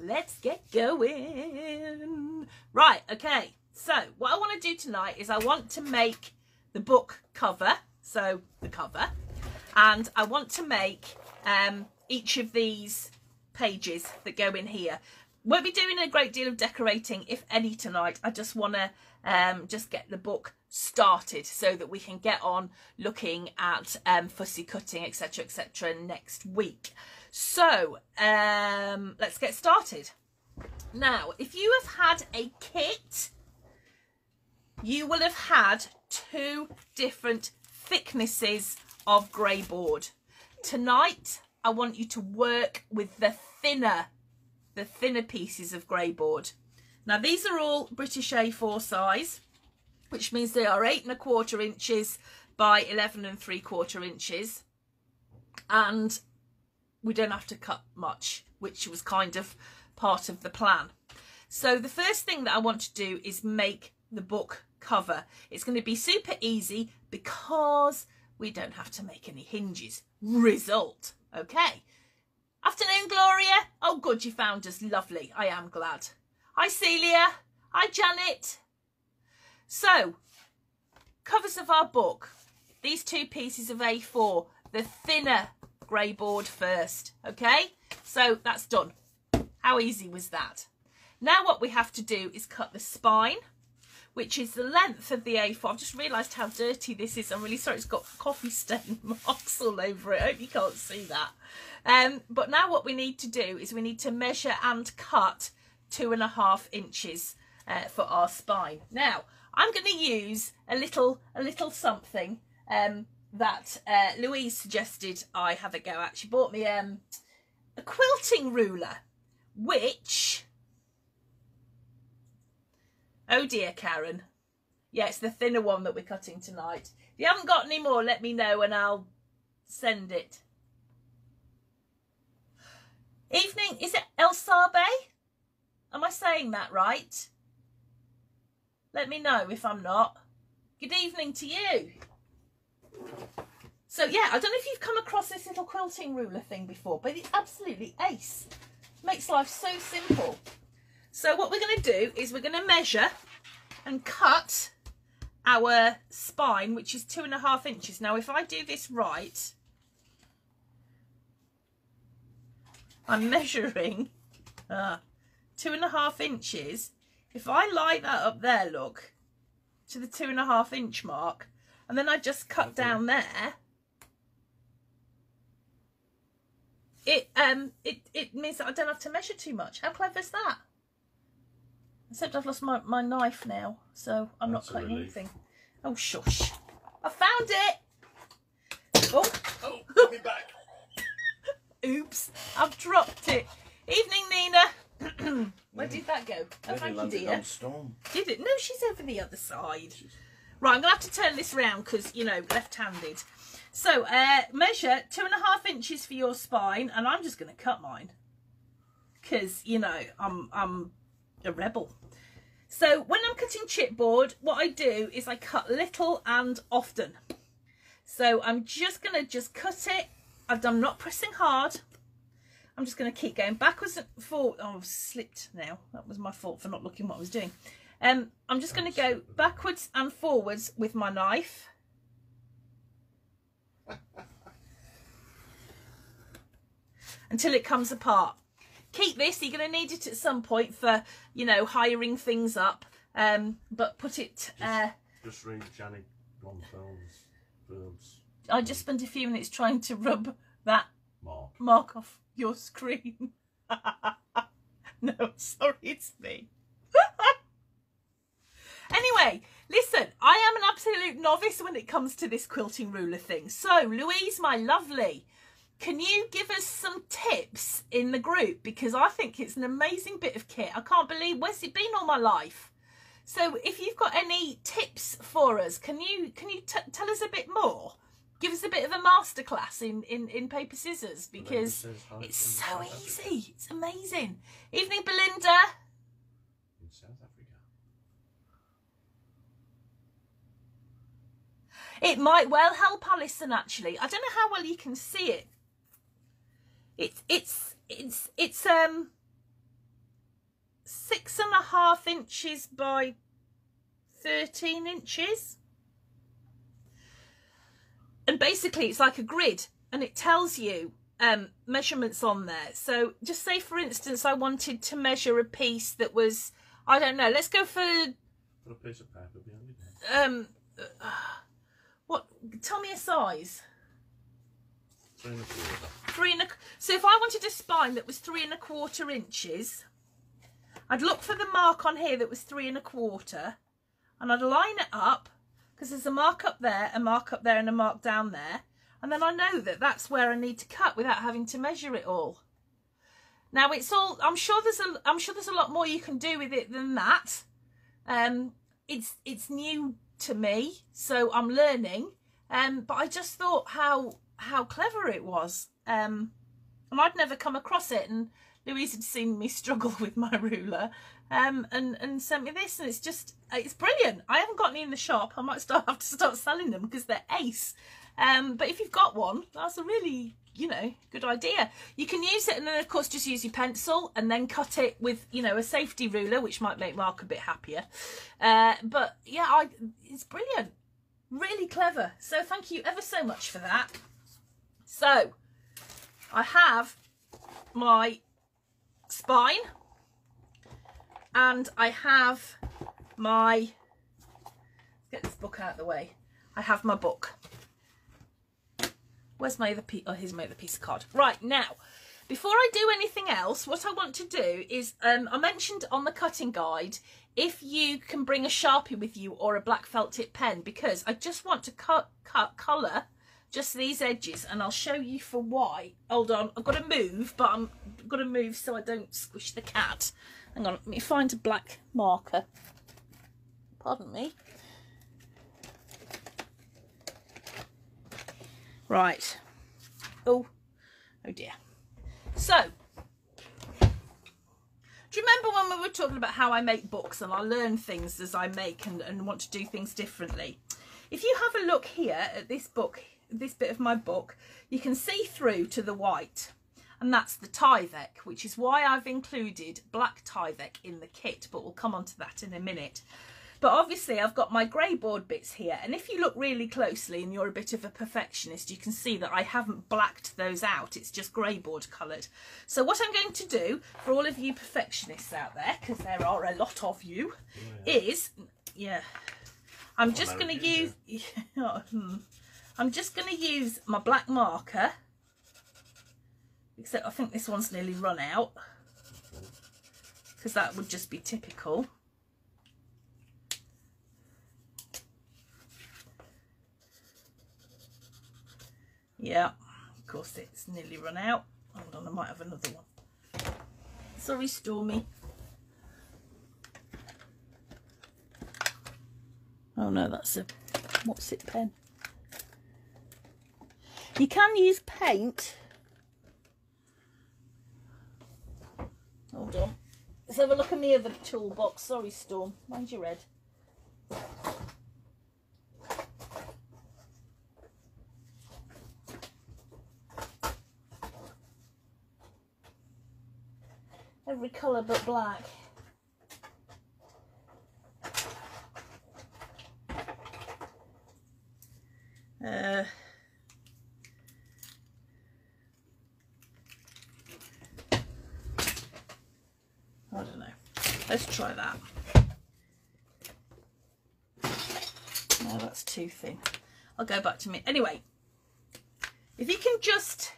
let's get going. Right, okay. So what I want to do tonight is I want to make the book cover, so the cover, and I want to make each of these pages that go in here. Won't be doing a great deal of decorating, if any, tonight. I just want to just get the book started so that we can get on looking at fussy cutting, etc, etc, next week. So let's get started. Now, if you have had a kit, you will have had 2 different thicknesses of grey board. Tonight, I want you to work with the thinner pieces of grey board. Now, these are all British A4 size, which means they are 8 1/4 inches by 11 3/4 inches. And we don't have to cut much, which was kind of part of the plan. So the first thing that I want to do is make the book cover. It's going to be super easy because we don't have to make any hinges. Result. Okay. Afternoon, Gloria. Oh, good, you found us. Lovely. I am glad. Hi, Celia. Hi, Janet. So, covers of our book. These 2 pieces of A4, the thinner grey board first. Okay, so that's done. How easy was that? Now what we have to do is cut the spine, which is the length of the A4. I've just realised how dirty this is. I'm really sorry, it's got coffee stain marks all over it. I hope you can't see that. But now what we need to do is we need to measure and cut 2 1/2 inches for our spine. Now, I'm going to use a little something that Louise suggested I have a go at. She bought me a quilting ruler, which... Oh dear, Karen. Yeah, it's the thinner one that we're cutting tonight. If you haven't got any more, let me know and I'll send it. Evening, is it El Sabe? Am I saying that right? Let me know if I'm not. Good evening to you. So yeah, I don't know if you've come across this little quilting ruler thing before, but it's absolutely ace. Makes life so simple. So what we're going to do is we're going to measure and cut our spine, which is 2 1/2 inches. Now, if I do this right, I'm measuring 2 1/2 inches. If I line that up there, look, to the 2 1/2 inch mark, and then I just cut down there, it means that I don't have to measure too much. How clever is that? Except I've lost my knife now, so I'm not cutting anything. Oh, shush. I found it! Oh, Put me back. Oops, I've dropped it. Evening, Nina. Where did that go? Oh, thank you, dear. Did it? No, she's over the other side. Right, I'm going to have to turn this round because, you know, left-handed. So, measure 2 1/2 inches for your spine, and I'm just going to cut mine because, you know, I'm a rebel. So when I'm cutting chipboard, what I do is I cut little and often. So I'm just going to cut it. I'm not pressing hard. I'm just going to keep going backwards and forward. Oh, I've slipped now. That was my fault for not looking what I was doing. I'm just going to go backwards and forwards with my knife. Until it comes apart. Keep this, you're going to need it at some point for, you know, hiring things up. But put it... just read Janet Blomfeld's verbs. I just spent a few minutes trying to rub that mark off your screen. No, sorry, it's me. Anyway, listen, I am an absolute novice when it comes to this quilting ruler thing. So, Louise, my lovely, can you give us some tips in the group? Because I think it's an amazing bit of kit. I can't believe, where's it been all my life? So if you've got any tips for us, can you tell us a bit more? Give us a bit of a masterclass in paper scissors, because it's so easy. It's amazing. Evening, Belinda. In South Africa. It might well help Alison, actually. I don't know how well you can see it. It's 3.5 inches by 13 inches. And basically it's like a grid, and it tells you measurements on there. So just say, for instance, I wanted to measure a piece that was, I don't know, let's go for... Put a piece of paper behind it. What? Tell me a size. 3.25. So if I wanted a spine that was 3.25 inches, I'd look for the mark on here that was 3.25, and I'd line it up, because there's a mark up there, a mark up there, and a mark down there. And then I know that that's where I need to cut without having to measure it all. Now it's all, I'm sure there's a lot more you can do with it than that. It's new to me, so I'm learning. But I just thought how clever it was. And I'd never come across it, and Louise had seen me struggle with my ruler, and sent me this, and it's brilliant. I haven't got any in the shop. I might have to start selling them because they're ace. But if you've got one, that's a really, you know, good idea. You can use it, and then of course just use your pencil and then cut it with, you know, a safety ruler, which might make Mark a bit happier. But yeah, it's brilliant, really clever. So thank you ever so much for that. So I have my spine, and I have my, let's get this book out of the way. I have my book. Where's my other piece? Oh, here's my other piece of card. Right, now, before I do anything else, what I want to do is, I mentioned on the cutting guide, if you can bring a Sharpie with you or a black felt tip pen, because I just want to colour just these edges, and I'll show you for why. Hold on, I've got to move, but I've got to move so I don't squish the cat. Hang on, let me find a black marker. Pardon me. Right. Oh dear. So, do you remember when we were talking about how I make books and I learn things as I make and want to do things differently? If you have a look here at this book, this bit of my book, you can see through to the white, and that's the Tyvek, which is why I've included black Tyvek in the kit, but we'll come on to that in a minute. But obviously I've got my grey board bits here, and if you look really closely and you're a bit of a perfectionist, you can see that I haven't blacked those out, it's just grey board coloured. So what I'm going to do for all of you perfectionists out there, because there are a lot of you, is, I'm just going to use, I'm just going to use my black marker, except I think this one's nearly run out, because that would just be typical. Yeah, of course it's nearly run out. Hold on, I might have another one. Sorry, Stormy. Oh no, that's a, what's it, pen? You can use paint. Hold on. Let's have a look in the other toolbox. Sorry, Storm. Mind your head. Every colour but black. I don't know. Let's try that. No, that's too thin. I'll go back to me. Anyway, if you can just...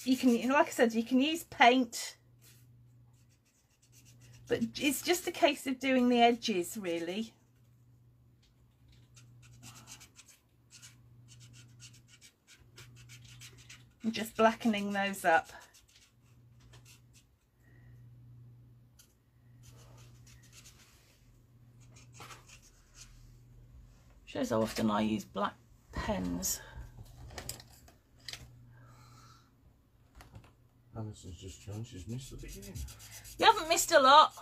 You can, like I said, you can use paint, but it's just a case of doing the edges, really. And just blackening those up. Shows how often I use black pens. Alison's just shown she's missed the beginning. You haven't missed a lot.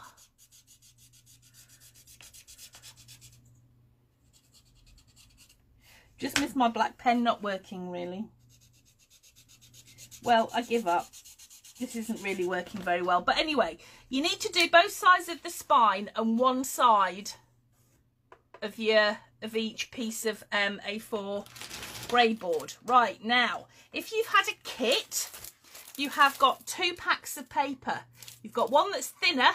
Just missed my black pen not working, really. Well, I give up. this isn't really working very well. But anyway, you need to do both sides of the spine and one side of each piece of A4 grey board. Right, now, if you've had a kit, you have got 2 packs of paper. You've got one that's thinner.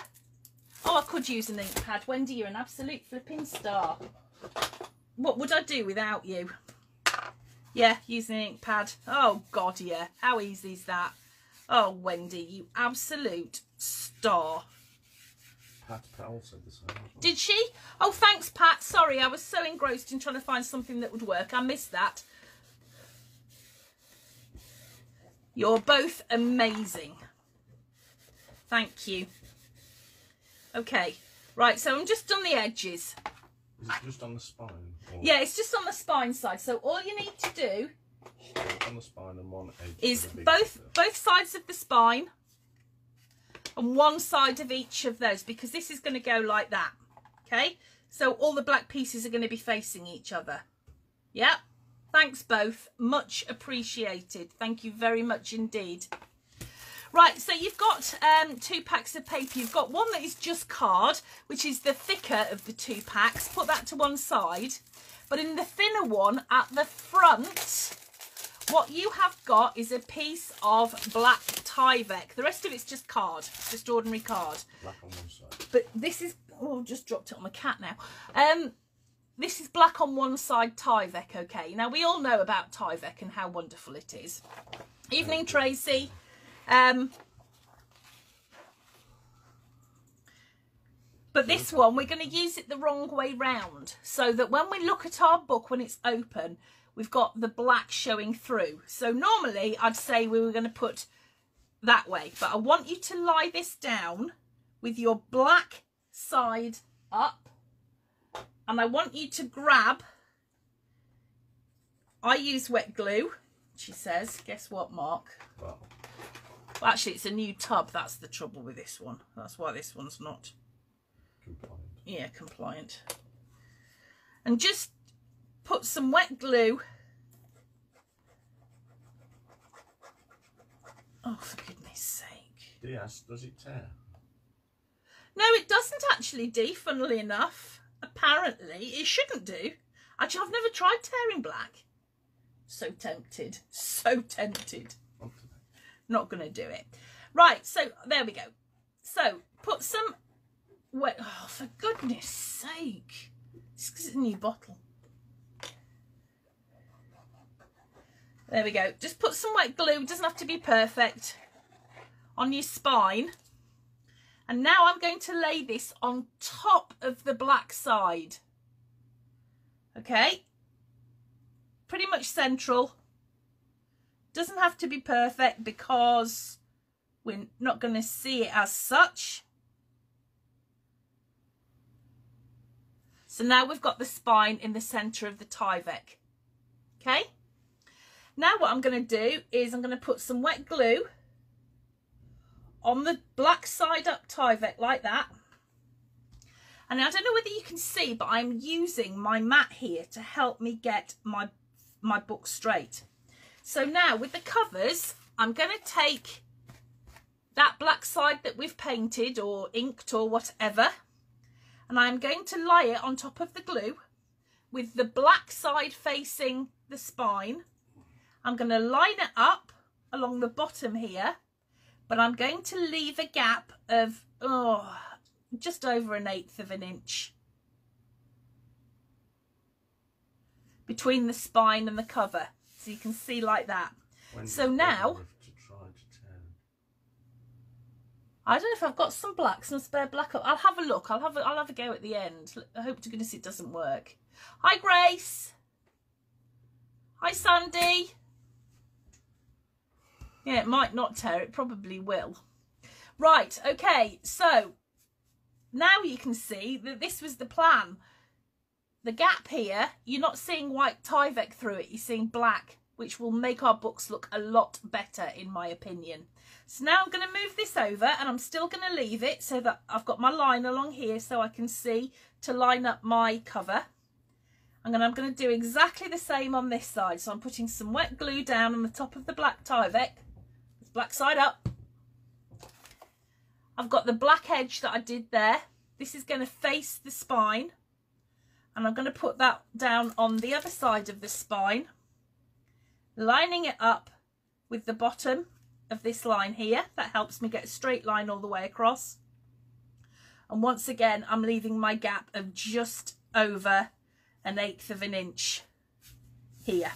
Oh, I could use an ink pad. Wendy, you're an absolute flipping star. What would I do without you? Yeah, using an ink pad. Oh, God, yeah. How easy is that? Oh, Wendy, you absolute star. Pat also the same. Did she? Oh, thanks, Pat. Sorry, I was so engrossed in trying to find something that would work. I missed that. You're both amazing. Thank you. Okay, right, so I'm just on the edges. Is it just on the spine? Or yeah, it's just on the spine side. So all you need to do on the spine and one edge is both sides of the spine and one side of each of those, because this is going to go like that. Okay, so all the black pieces are going to be facing each other. Yeah, thanks both, much appreciated. Thank you very much indeed. Right, so you've got 2 packs of paper. You've got one that is just card, which is the thicker of the 2 packs. Put that to one side. But in the thinner one at the front, what you have got is a piece of black Tyvek. The rest of it's just card, just ordinary card. Black on one side. But this is, oh, I've just dropped it on my cat now. This is black on one side Tyvek, okay? Now, we all know about Tyvek and how wonderful it is. Evening, Tracy. But this one, we're going to use it the wrong way round, so that when we look at our book, when it's open, we've got the black showing through. So normally I'd say we were going to put that way, but I want you to lie this down with your black side up, and I want you to grab, I use wet glue, she says. Guess what, Mark? Well, actually, it's a new tub. That's the trouble with this one. That's why this one's not compliant. Yeah, compliant. And just put some wet glue. Oh, for goodness sake. Yes, does it tear? No, it doesn't actually, Dee, funnily enough. Apparently, it shouldn't do. Actually, I've never tried tearing black. So tempted. So tempted. Not going to do it. Right, so there we go. So put some wet, oh, for goodness sake. It's because it's a new bottle. There we go. Just put some wet glue, doesn't have to be perfect, on your spine. And now I'm going to lay this on top of the black side. Okay. Pretty much central. Doesn't have to be perfect because we're not going to see it as such. So now we've got the spine in the centre of the Tyvek. Okay. Now what I'm going to do is I'm going to put some wet glue on the black side up Tyvek like that. And I don't know whether you can see, but I'm using my mat here to help me get my book straight. So now with the covers, I'm going to take that black side that we've painted or inked or whatever, and I'm going to lie it on top of the glue with the black side facing the spine. I'm going to line it up along the bottom here, but I'm going to leave a gap of just over 1/8 of an inch between the spine and the cover. So you can see like that. So now, I don't know if I've got some black, some spare black. I'll have a look. I'll have a go at the end. I hope to goodness it doesn't work. Hi, Grace. Hi, Sandy. Yeah, it might not tear. It probably will. Right. Okay. So now you can see that this was the plan. The gap here, you're not seeing white Tyvek through it, you're seeing black, which will make our books look a lot better, in my opinion. So now I'm going to move this over, and I'm still going to leave it so that I've got my line along here so I can see to line up my cover. And then I'm going to do exactly the same on this side. So I'm putting some wet glue down on the top of the black Tyvek, black side up, I've got the black edge that I did there. This is going to face the spine, and I'm going to put that down on the other side of the spine, lining it up with the bottom of this line here. That helps me get a straight line all the way across. And once again, I'm leaving my gap of just over 1/8 of an inch here.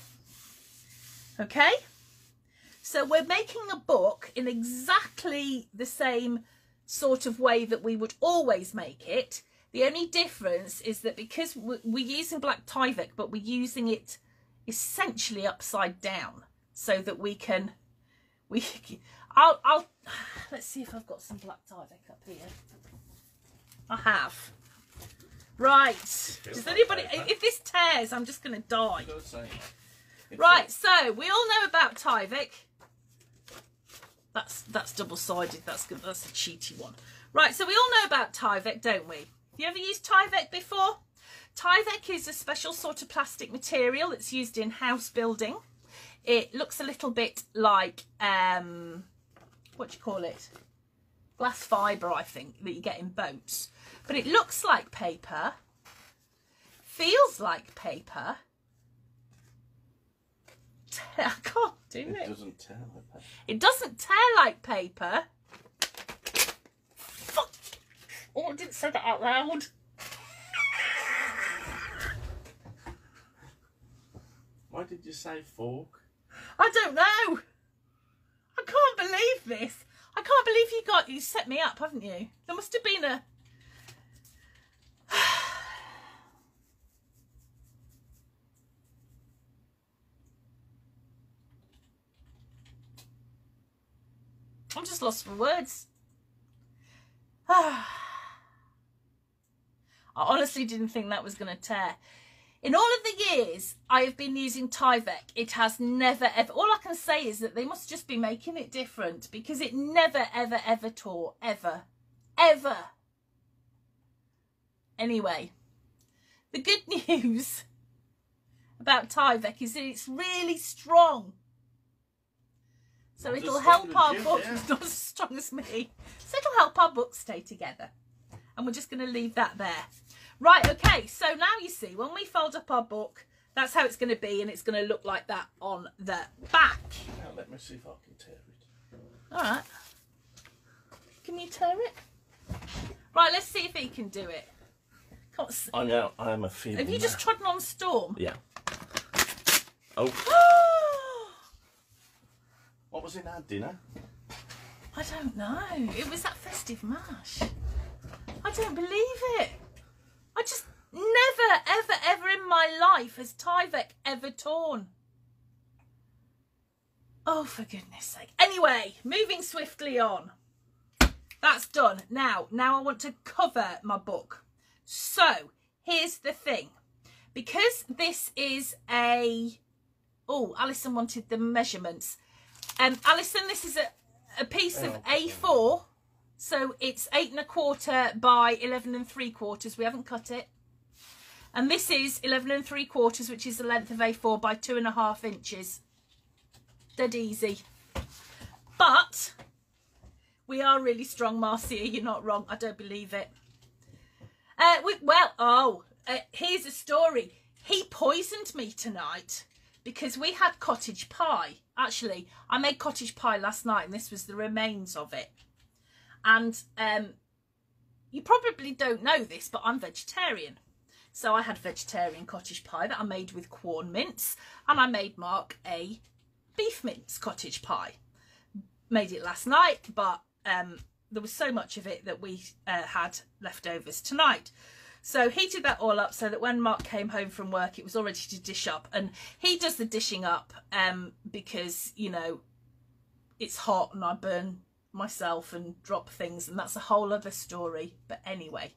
Okay, so we're making a book in exactly the same sort of way that we would always make it. The only difference is that because we're using black Tyvek, but we're using it essentially upside down, so that we can, I'll let's see if I've got some black Tyvek up here. I have. Right. Does anybody, if this tears, I'm just going to die. Right, so we all know about Tyvek. That's double-sided. That's good. That's a cheaty one. Right, so we all know about Tyvek, don't we? You ever used Tyvek before? Tyvek is a special sort of plastic material that's used in house building. It looks a little bit like what do you call it? Glass fibre, I think, that you get in boats. But it looks like paper, feels like paper. I can't do it. It doesn't tear like paper. It doesn't tear like paper. Fuck. Oh, I didn't say that out loud. Why did you say fork? I don't know. I can't believe this. I can't believe you set me up, haven't you? There must have been a... I'm just lost for words. I honestly didn't think that was going to tear. In all of the years I have been using Tyvek, it has never ever, all I can say is that they must just be making it different, because it never ever ever tore, ever. Anyway, the good news about Tyvek is that it's really strong. So Not it'll as strong help as our you, book, yeah. not as strong as me. So it'll help our books stay together. And we're just going to leave that there. Right, okay, so now you see, when we fold up our book, that's how it's going to be, and it's going to look like that on the back. Now let me see if I can tear it. All right. Can you tear it? Right, let's see if he can do it. I know, I am a feeling. Have you just trodden on Storm? Yeah. Oh. What was in our dinner? I don't know. It was that festive mash. I don't believe it. I just never, ever, ever in my life has Tyvek ever torn. Oh, for goodness sake. Anyway, moving swiftly on. That's done. Now I want to cover my book. So, here's the thing. Because this is a... Oh, Alison wanted the measurements. Alison, this is a piece of A4. So it's 8 1/4 by 11 3/4. We haven't cut it. And this is 11 3/4, which is the length of A4 by 2.5 inches. Dead easy. But we are really strong, Marcia. You're not wrong. I don't believe it. Here's a story. He poisoned me tonight because we had cottage pie. Actually, I made cottage pie last night, and this was the remains of it. And you probably don't know this, but I'm vegetarian. So I had vegetarian cottage pie that I made with corn mince, and I made Mark a beef mince cottage pie. Made it last night, but there was so much of it that we had leftovers tonight. So heated that all up so that when Mark came home from work, it was all ready to dish up. And he does the dishing up because, you know, it's hot and I burn myself and drop things, and that's a whole other story. But anyway,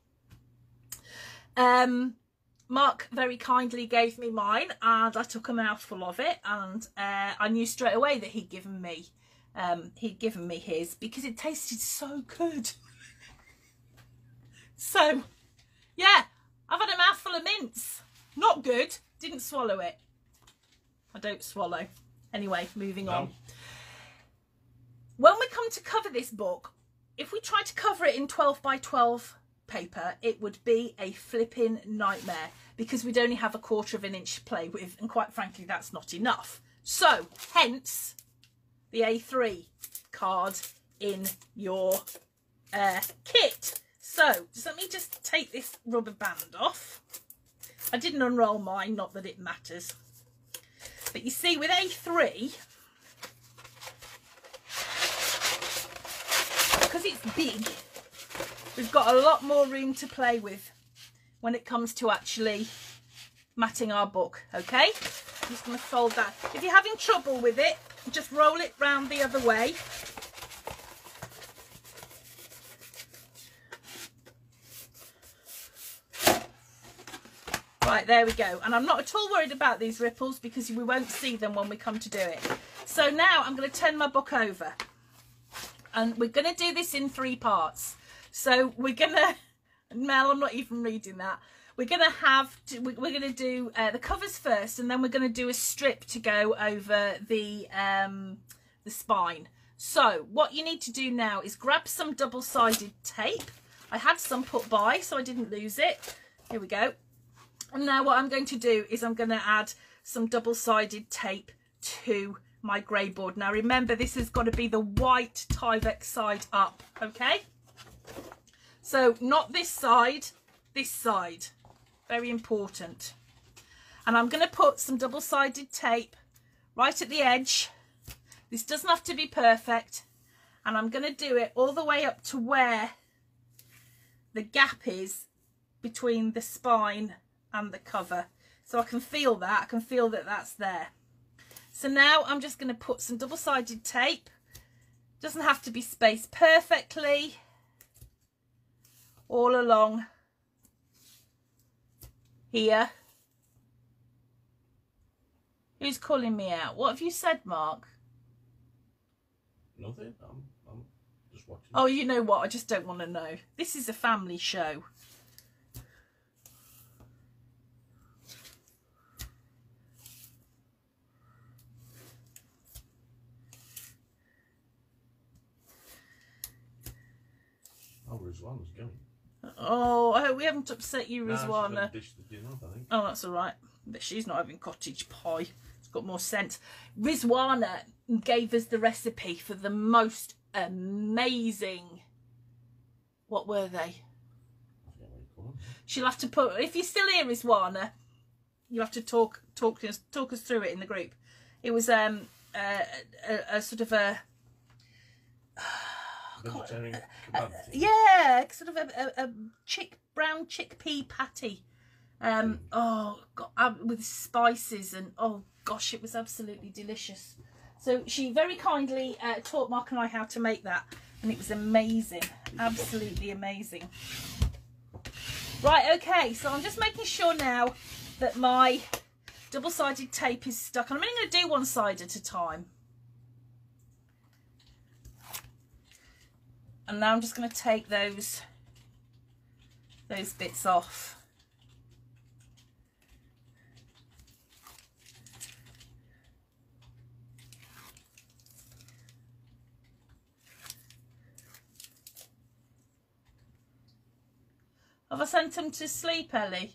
Mark very kindly gave me mine, and I took a mouthful of it, and I knew straight away that he'd given me his because it tasted so good. So yeah, I've had a mouthful of mince. Not good. Didn't swallow it. I don't swallow. Anyway, moving on. When we come to cover this book, if we tried to cover it in 12 by 12 paper, it would be a flipping nightmare because we'd only have 1/4 of an inch to play with, and quite frankly that's not enough. So hence the A3 card in your kit. So just let me just take this rubber band off. I didn't unroll mine, not that it matters, but you see with A3, because it's big, we've got a lot more room to play with when it comes to actually matting our book. Okay, I'm just going to fold that. If you're having trouble with it, just roll it round the other way. Right, there we go. And I'm not at all worried about these ripples because we won't see them when we come to do it. So now I'm going to turn my book over. And we're going to do this in 3 parts. So we're going to... Mel, I'm not even reading that. We're going to do the covers first, and then we're going to do a strip to go over the spine. So what you need to do now is grab some double-sided tape. I had some put by, so I didn't lose it. Here we go. And now what I'm going to do is I'm going to add some double-sided tape to my grey board. Now remember, this has got to be the white Tyvek side up, okay? So not this side, this side. Very important. And I'm going to put some double-sided tape right at the edge. This doesn't have to be perfect. And I'm going to do it all the way up to where the gap is between the spine and the cover, so I can feel that. I can feel that that's there. So now I'm just going to put some double-sided tape. Doesn't have to be spaced perfectly, all along here. Who's calling me out? What have you said, Mark? Nothing. I'm just watching. Oh, you know what? I just don't want to know. This is a family show. Oh, Rizwana's going. Oh, I hope we haven't upset you, Nah, she's Rizwana. gonna dish the dinner up, I think. Oh, that's all right. But she's not having cottage pie. It's got more sense. Rizwana gave us the recipe for the most amazing... What were they? I forget what you call them. She'll have to put... If you're still here, Rizwana, you have to talk us through it in the group. It was a sort of a... Vegetarian kebab thing. Yeah, sort of a brown chickpea patty. Oh God, with spices, and oh gosh, it was absolutely delicious. So she very kindly taught Mark and I how to make that, and it was amazing, absolutely amazing. Right, okay, so I'm just making sure now that my double-sided tape is stuck, and I'm only going to do one side at a time. And now I'm just going to take those bits off. Have I sent them to sleep, Ellie?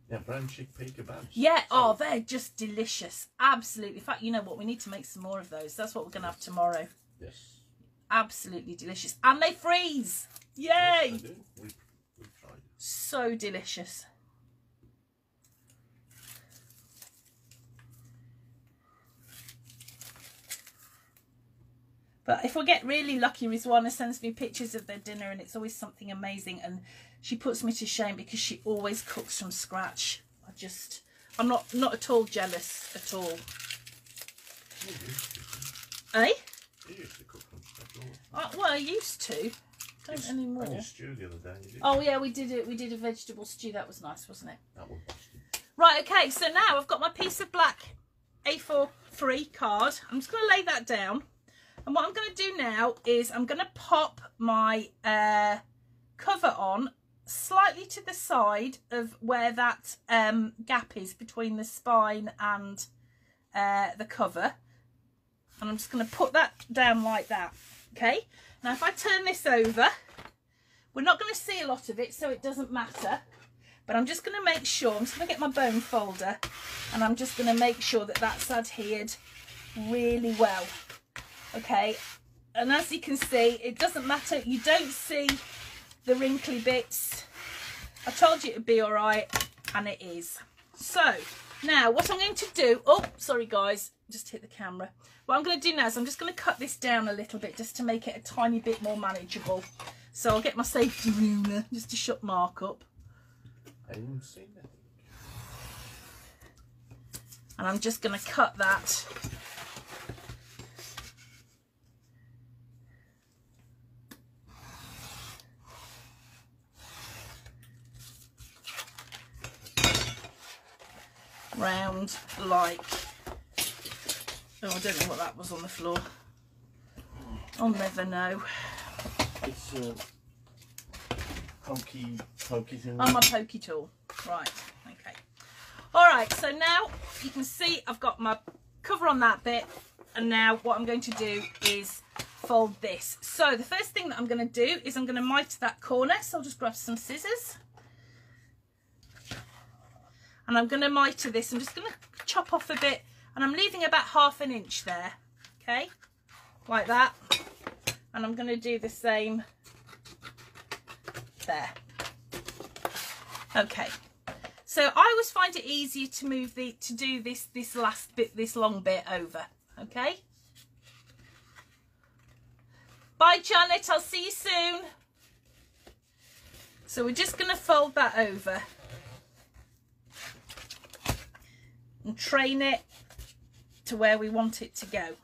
Yeah, brown chickpea kebabs. Yeah, oh, they're just delicious. Absolutely. In fact, you know what? We need to make some more of those. That's what we're going to have tomorrow. Yes. Absolutely delicious. And they freeze. Yay! Yes, they do. We've tried it. So delicious. But if we get really lucky, Rizwana sends me pictures of their dinner and it's always something amazing, and she puts me to shame because she always cooks from scratch. I'm not at all jealous at all. Eh? You used to cook from scratch all. Well, I used to. Don't anymore. And your stew the other day. You did. Oh yeah, we did it. We did a vegetable stew. That was nice, wasn't it? That was busted. Right, okay, so now I've got my piece of black A4 free card. I'm just going to lay that down. And what I'm going to do now is I'm going to pop my cover on slightly to the side of where that gap is between the spine and the cover. And I'm just going to put that down like that. Okay, now if I turn this over, we're not going to see a lot of it, so it doesn't matter. But I'm just going to make sure, I'm just going to get my bone folder, and I'm just going to make sure that that's adhered really well. Okay, and as you can see, it doesn't matter. You don't see the wrinkly bits. I told you it'd be all right, and it is. So now what I'm going to do, oh, sorry guys, just hit the camera. What I'm going to do now is I'm just going to cut this down a little bit just to make it a tiny bit more manageable. So I'll get my safety ruler just to shut Mark up. I didn't see that. And I'm just going to cut that round like, oh, I don't know what that was on the floor. I'll never know. It's pokey thing. Oh, my pokey tool. Right, okay. All right, so now you can see I've got my cover on that bit, and now what I'm going to do is fold this. So the first thing that I'm going to do is I'm going to mite that corner, so I'll just grab some scissors. And I'm going to miter this. I'm just going to chop off a bit, and I'm leaving about 1/2 inch there, okay, like that. And I'm going to do the same there. Okay, so I always find it easier to move to do this last bit, this long bit over. Okay. Bye, Janet. I'll see you soon. So we're just going to fold that over and train it to where we want it to go.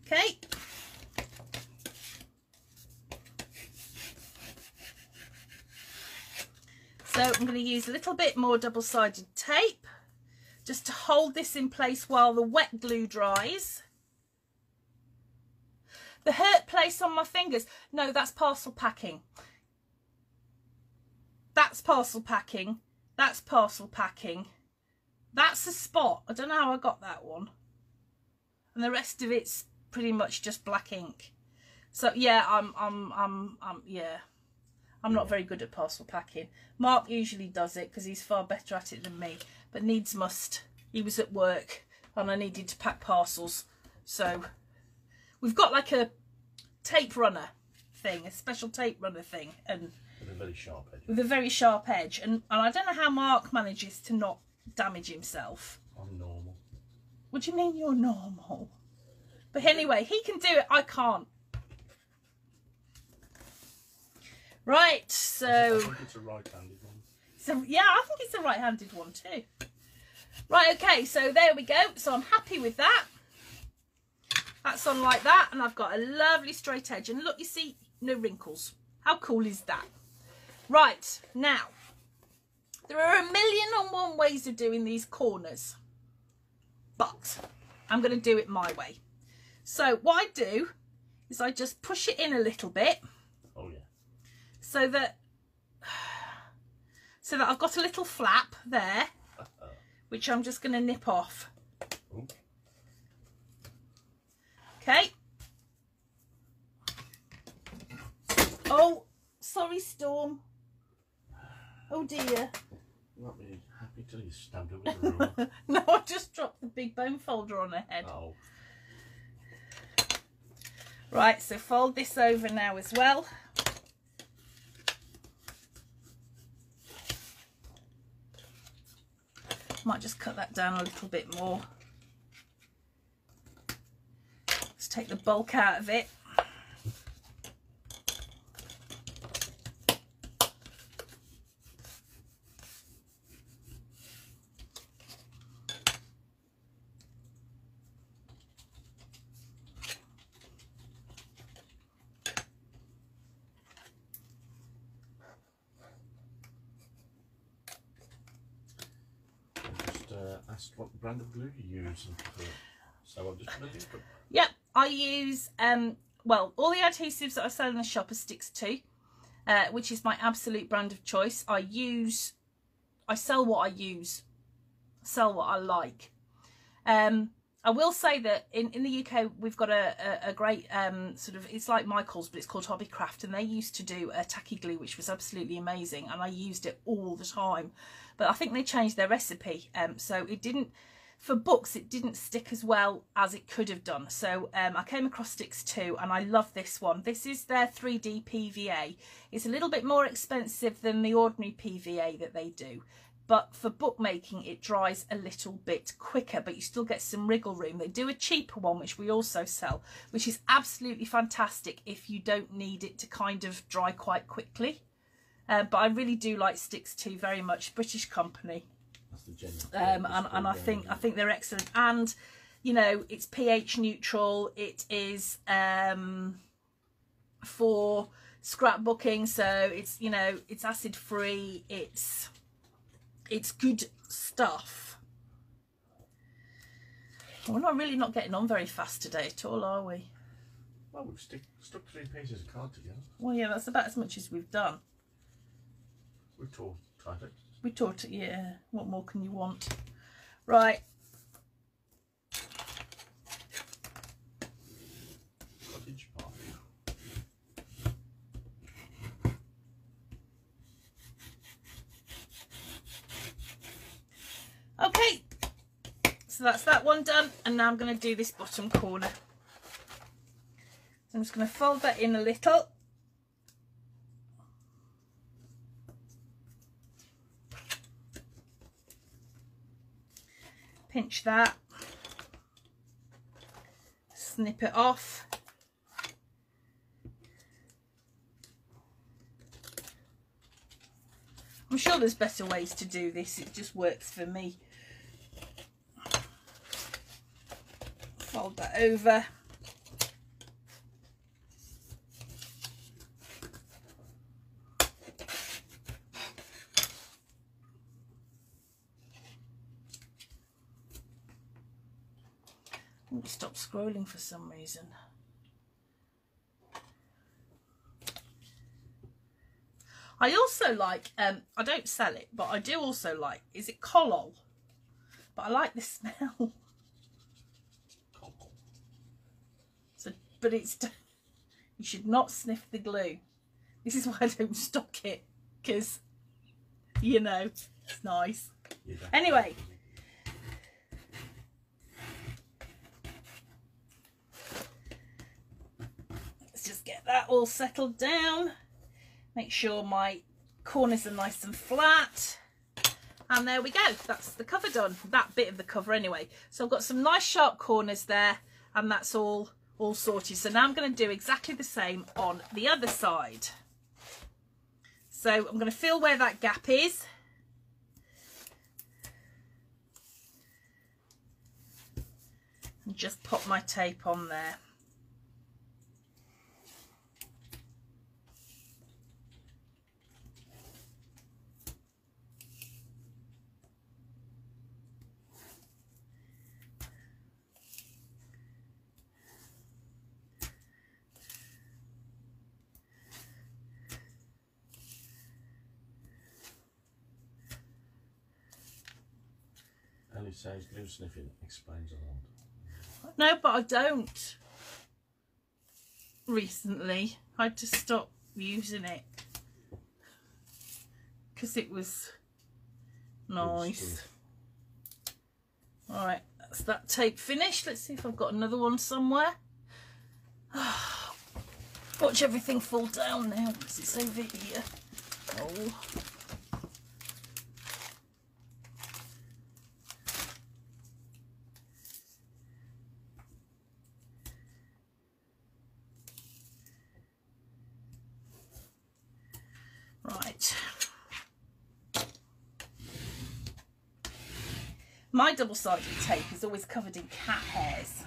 Okay. So I'm going to use a little bit more double-sided tape just to hold this in place while the wet glue dries. The hurt place on my fingers. No, that's parcel packing. That's parcel packing. That's parcel packing. That's a spot. I don't know how I got that one. And the rest of it's pretty much just black ink. So yeah, yeah. I'm not very good at parcel packing. Mark usually does it because he's far better at it than me. But needs must. He was at work and I needed to pack parcels. So we've got like a tape runner thing, a special tape runner thing, and with a very sharp edge. With a very sharp edge. And I don't know how Mark manages to not damage himself. I'm normal. What do you mean you're normal? But anyway, he can do it, I can't. Right, so... I think it's a right-handed one. So yeah, I think it's a right-handed one too. Right, okay, so there we go. So I'm happy with that. That's on like that, and I've got a lovely straight edge. And look, you see, no wrinkles. How cool is that? Right, now, there are 1,000,001 ways of doing these corners. But I'm going to do it my way. So what I do is I just push it in a little bit. Oh yeah. So that I've got a little flap there, which I'm just going to nip off. Ooh. Okay. Oh, sorry, Storm. Oh dear. You won't be happy till you stabbed it with a ruler. No, I just dropped the big bone folder on her head. Oh. Right, so fold this over now as well. Might just cut that down a little bit more. Let's take the bulk out of it. Asked what brand of glue you use, so I'm just going to do it. Yep, I use well, all the adhesives that I sell in the shop are Sticks 2. which is my absolute brand of choice. I sell what I use, sell what I like. I will say that in the UK we've got a great sort of, it's like Michael's, but it's called Hobbycraft, and they used to do a tacky glue which was absolutely amazing, and I used it all the time. But I think they changed their recipe, so it didn't, for books it didn't stick as well as it could have done. So I came across Sticks 2 and I love this one. This is their 3D PVA. It's a little bit more expensive than the ordinary PVA that they do, but for bookmaking it dries a little bit quicker, but you still get some wriggle room. They do a cheaper one which we also sell, which is absolutely fantastic if you don't need it to kind of dry quite quickly. But I really do like Sticks 2 very much. British company. That's the general. And I think they're excellent. And you know, it's pH neutral. It is for scrapbooking, so it's, you know, it's acid free. It's good stuff. We're really not getting on very fast today at all, are we? Well, we've stuck 3 pieces of card together. Well, yeah, that's about as much as we've done. We've taught it. We taught it, yeah. What more can you want? Right. Cottage pie. Okay, so that's that one done, and now I'm going to do this bottom corner. So I'm just going to fold that in a little. Pinch that, snip it off. I'm sure there's better ways to do this, it just works for me. Fold that over. Stop scrolling for some reason. I also like, I don't sell it, but I do also like, is it Collol? But I like the smell. So, but it's, you should not sniff the glue. This is why I don't stock it, because, you know, it's nice. Yeah. Anyway. Just get that all settled down, make sure my corners are nice and flat, and there we go. That's the cover done, that bit of the cover anyway. So I've got some nice sharp corners there, and that's all sorted. So now I'm going to do exactly the same on the other side. So I'm going to feel where that gap is, and just pop my tape on there. It says glue sniffing explains a lot. No, but I don't. Recently, I had to stop using it because it was nice. Alright, that's that tape finished. Let's see if I've got another one somewhere. Watch everything fall down now because it's over here. Oh. Right. My double-sided tape is always covered in cat hairs.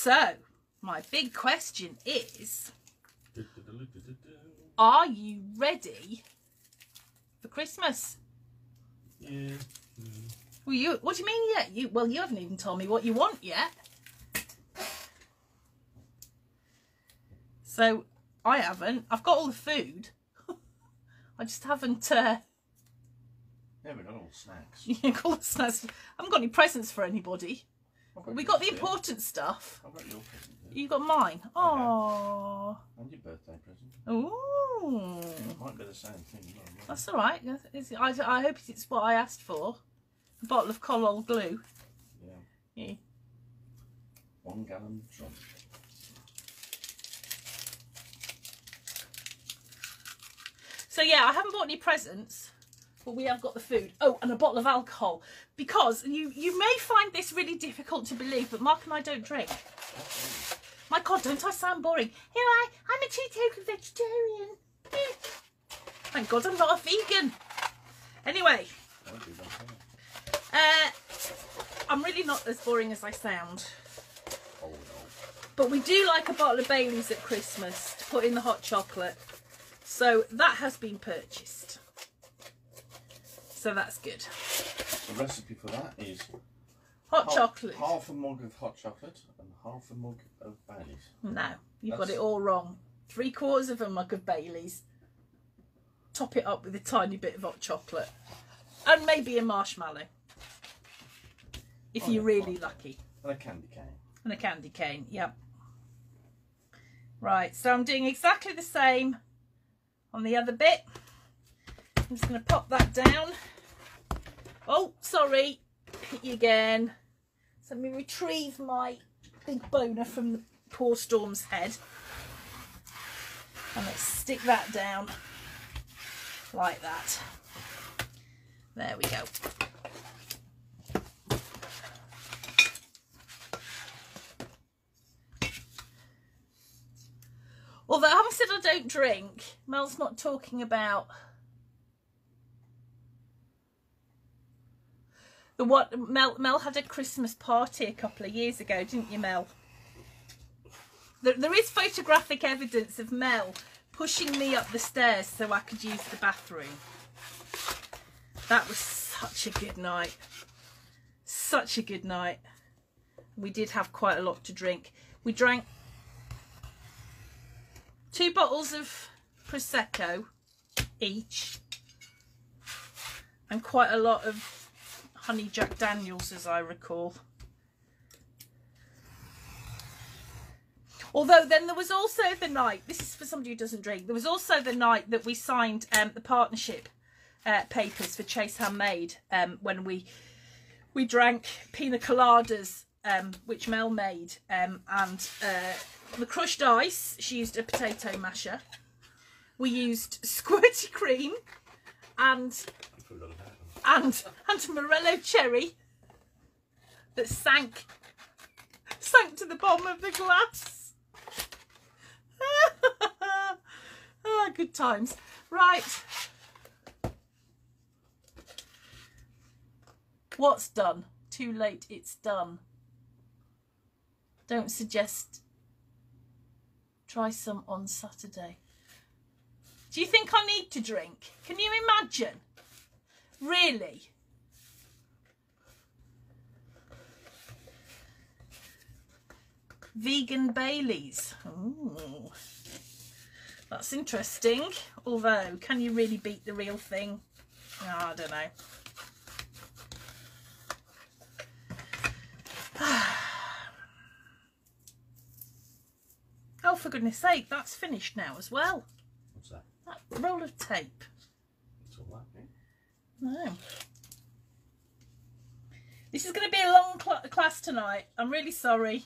So, my big question is, are you ready for Christmas? Yeah. Well, what do you mean yet? You haven't even told me what you want yet. So, I haven't. I've got all the food. I just haven't... Yeah, we got all the snacks. Yeah, all the snacks. I haven't got any presents for anybody. We got the important stuff. I've got your present. You got mine. Oh. And your birthday present. Ooh. It might be the same thing. That's all right. I hope it's what I asked for. A bottle of Collol glue. Yeah. 1 gallon drum. So yeah, I haven't bought any presents, but we have got the food. Oh, and a bottle of alcohol. Because you may find this really difficult to believe, but Mark and I don't drink. My God, don't I sound boring? Here I'm a teetotal vegetarian. Thank God I'm not a vegan. Anyway, I'm really not as boring as I sound. Oh, no. But we do like a bottle of Baileys at Christmas to put in the hot chocolate. So that has been purchased. So that's good. The recipe for that is hot chocolate. Half a mug of hot chocolate and half a mug of Baileys. No, you've got it all wrong. 3/4 of a mug of Baileys. Top it up with a tiny bit of hot chocolate. And maybe a marshmallow. If you're really lucky. And a candy cane. And a candy cane, yep. Right, so I'm doing exactly the same on the other bit. I'm just going to pop that down. Oh, sorry. Hit you again. So let me retrieve my big boner from the poor Storm's head. And let's stick that down like that. There we go. Although, having said I don't drink, Mel's not talking about the what Mel had a Christmas party a couple of years ago, didn't you, Mel? There is photographic evidence of Mel pushing me up the stairs so I could use the bathroom. That was such a good night. Such a good night. We did have quite a lot to drink. We drank 2 bottles of Prosecco each and quite a lot of honey Jack Daniels, as I recall. Although then there was also the night, this is for somebody who doesn't drink, there was also the night that we signed the partnership papers for Chase Handmade, when we drank pina coladas, which Mel made, and the crushed ice. She used a potato masher. We used squirty cream and Morello cherry that sank to the bottom of the glass. Ah, good times. Right. What's done? Too late, it's done. Don't suggest. Try some on Saturday. Do you think I need to drink? Can you imagine? Really? Vegan Baileys. Ooh. That's interesting. Although, can you really beat the real thing? Oh, I don't know. Oh, for goodness sake, that's finished now as well. What's that? That roll of tape. It's all that, No. This is going to be a long class tonight. I'm really sorry.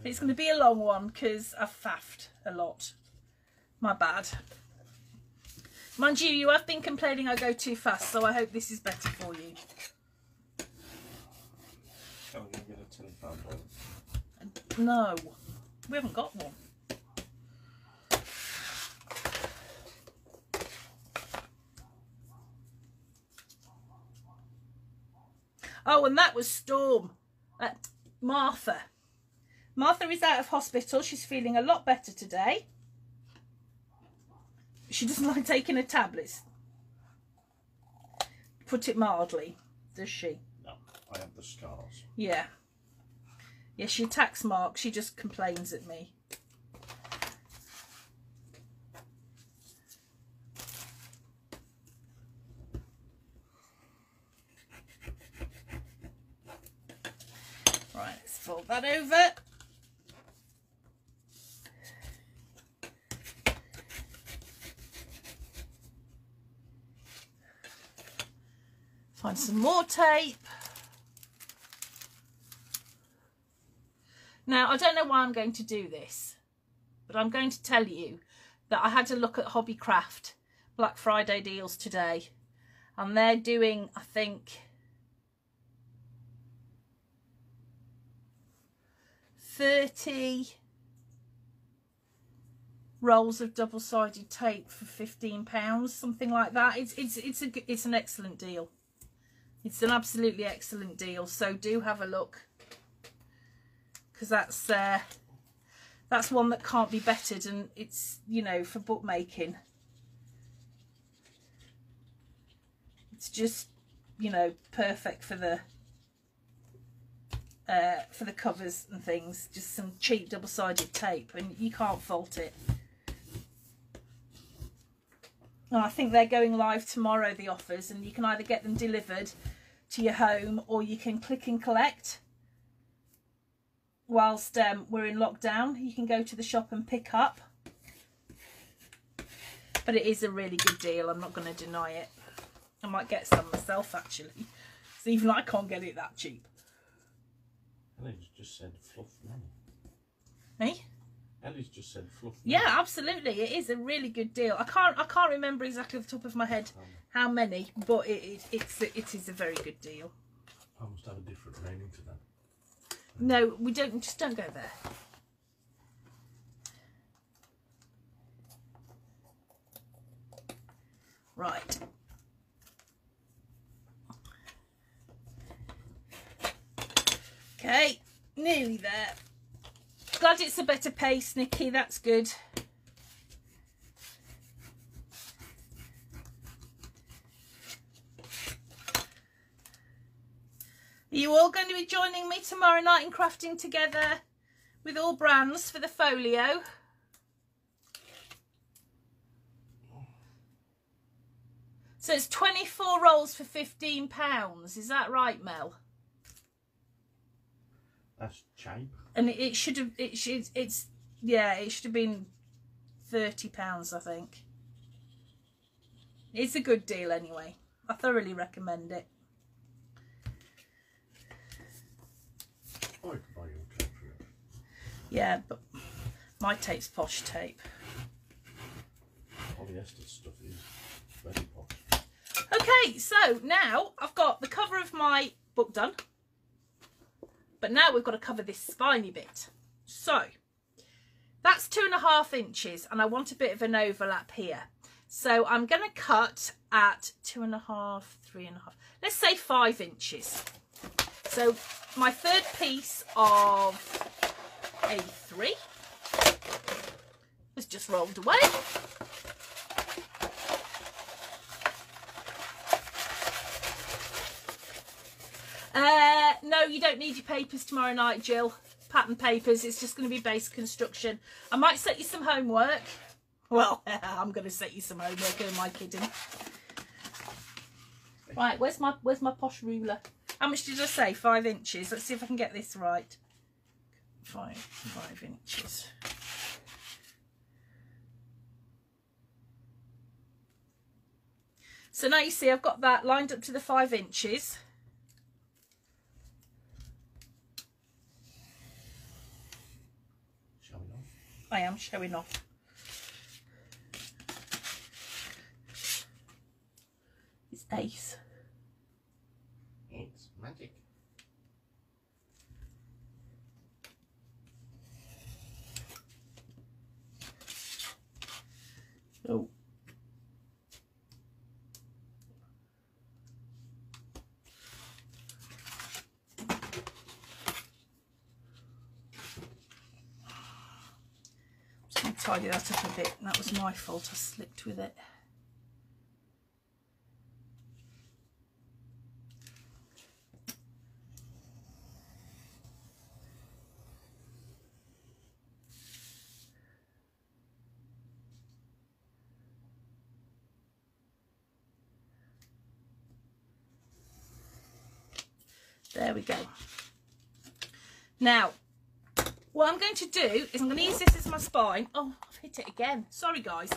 It's going to be a long one because I've faffed a lot. My bad. Mind you, you have been complaining I go too fast, so I hope this is better for you. Shall we get a telephone bill? No, we haven't got one. Oh, and that was Storm. Martha. Martha is out of hospital. She's feeling a lot better today. She doesn't like taking her tablets. Put it mildly, does she? No, I have the scars. Yeah. Yeah, she attacks Mark. She just complains at me. Right, let's fold that over. Find some more tape. Now, I don't know why I'm going to do this, but I'm going to tell you that I had to look at Hobbycraft Black Friday deals today, and they're doing, I think, 30 rolls of double-sided tape for £15, something like that. It's an excellent deal. It's an absolutely excellent deal. So do have a look, because that's one that can't be bettered, and it's, you know, for bookmaking. It's just, you know, perfect for the covers and things. Just some cheap double-sided tape, and you can't fault it. And I think they're going live tomorrow, the offers, and you can either get them delivered to your home, or you can click and collect. Whilst we're in lockdown, you can go to the shop and pick up. But it is a really good deal. I'm not going to deny it. I might get some myself, actually. So even I can't get it that cheap. Ellie's just said fluff money. Hey? Ellie's just said fluff money. Yeah, absolutely. It is a really good deal. I can't remember exactly off the top of my head how many, but it is a very good deal. I must have a different rating to that. No, we don't. Just don't go there. Right. Okay, nearly there. Glad it's a better pace, Nikki. That's good. Are you all going to be joining me tomorrow night in crafting together with all brands for the folio? So it's 24 rolls for £15. Is that right, Mel? That's cheap. And it should have. It should have been £30, I think. It's a good deal anyway. I thoroughly recommend it. I could buy your tape for it. Yeah, but my tape's posh tape. Polyester stuff is very posh. Okay, so now I've got the cover of my book done. But now we've got to cover this spiny bit. So that's 2.5 inches, and I want a bit of an overlap here. So I'm going to cut at 2.5, 3.5, let's say 5 inches. So my third piece of A3 has just rolled away. No, you don't need your papers tomorrow night, Jill. Pattern papers. It's just going to be base construction. I might set you some homework. Well, I'm going to set you some homework. Who am I kidding? Right, where's my posh ruler? How much did I say? 5 inches. Let's see if I can get this right. 5 inches. So now you see I've got that lined up to the 5 inches. I am showing off. It's ace. It's magic. Oh. tidy that up a bit. That was my fault, I slipped with it. There we go. Now, what I'm going to do is I'm going to use this as my spine. Oh, I've hit it again. Sorry, guys.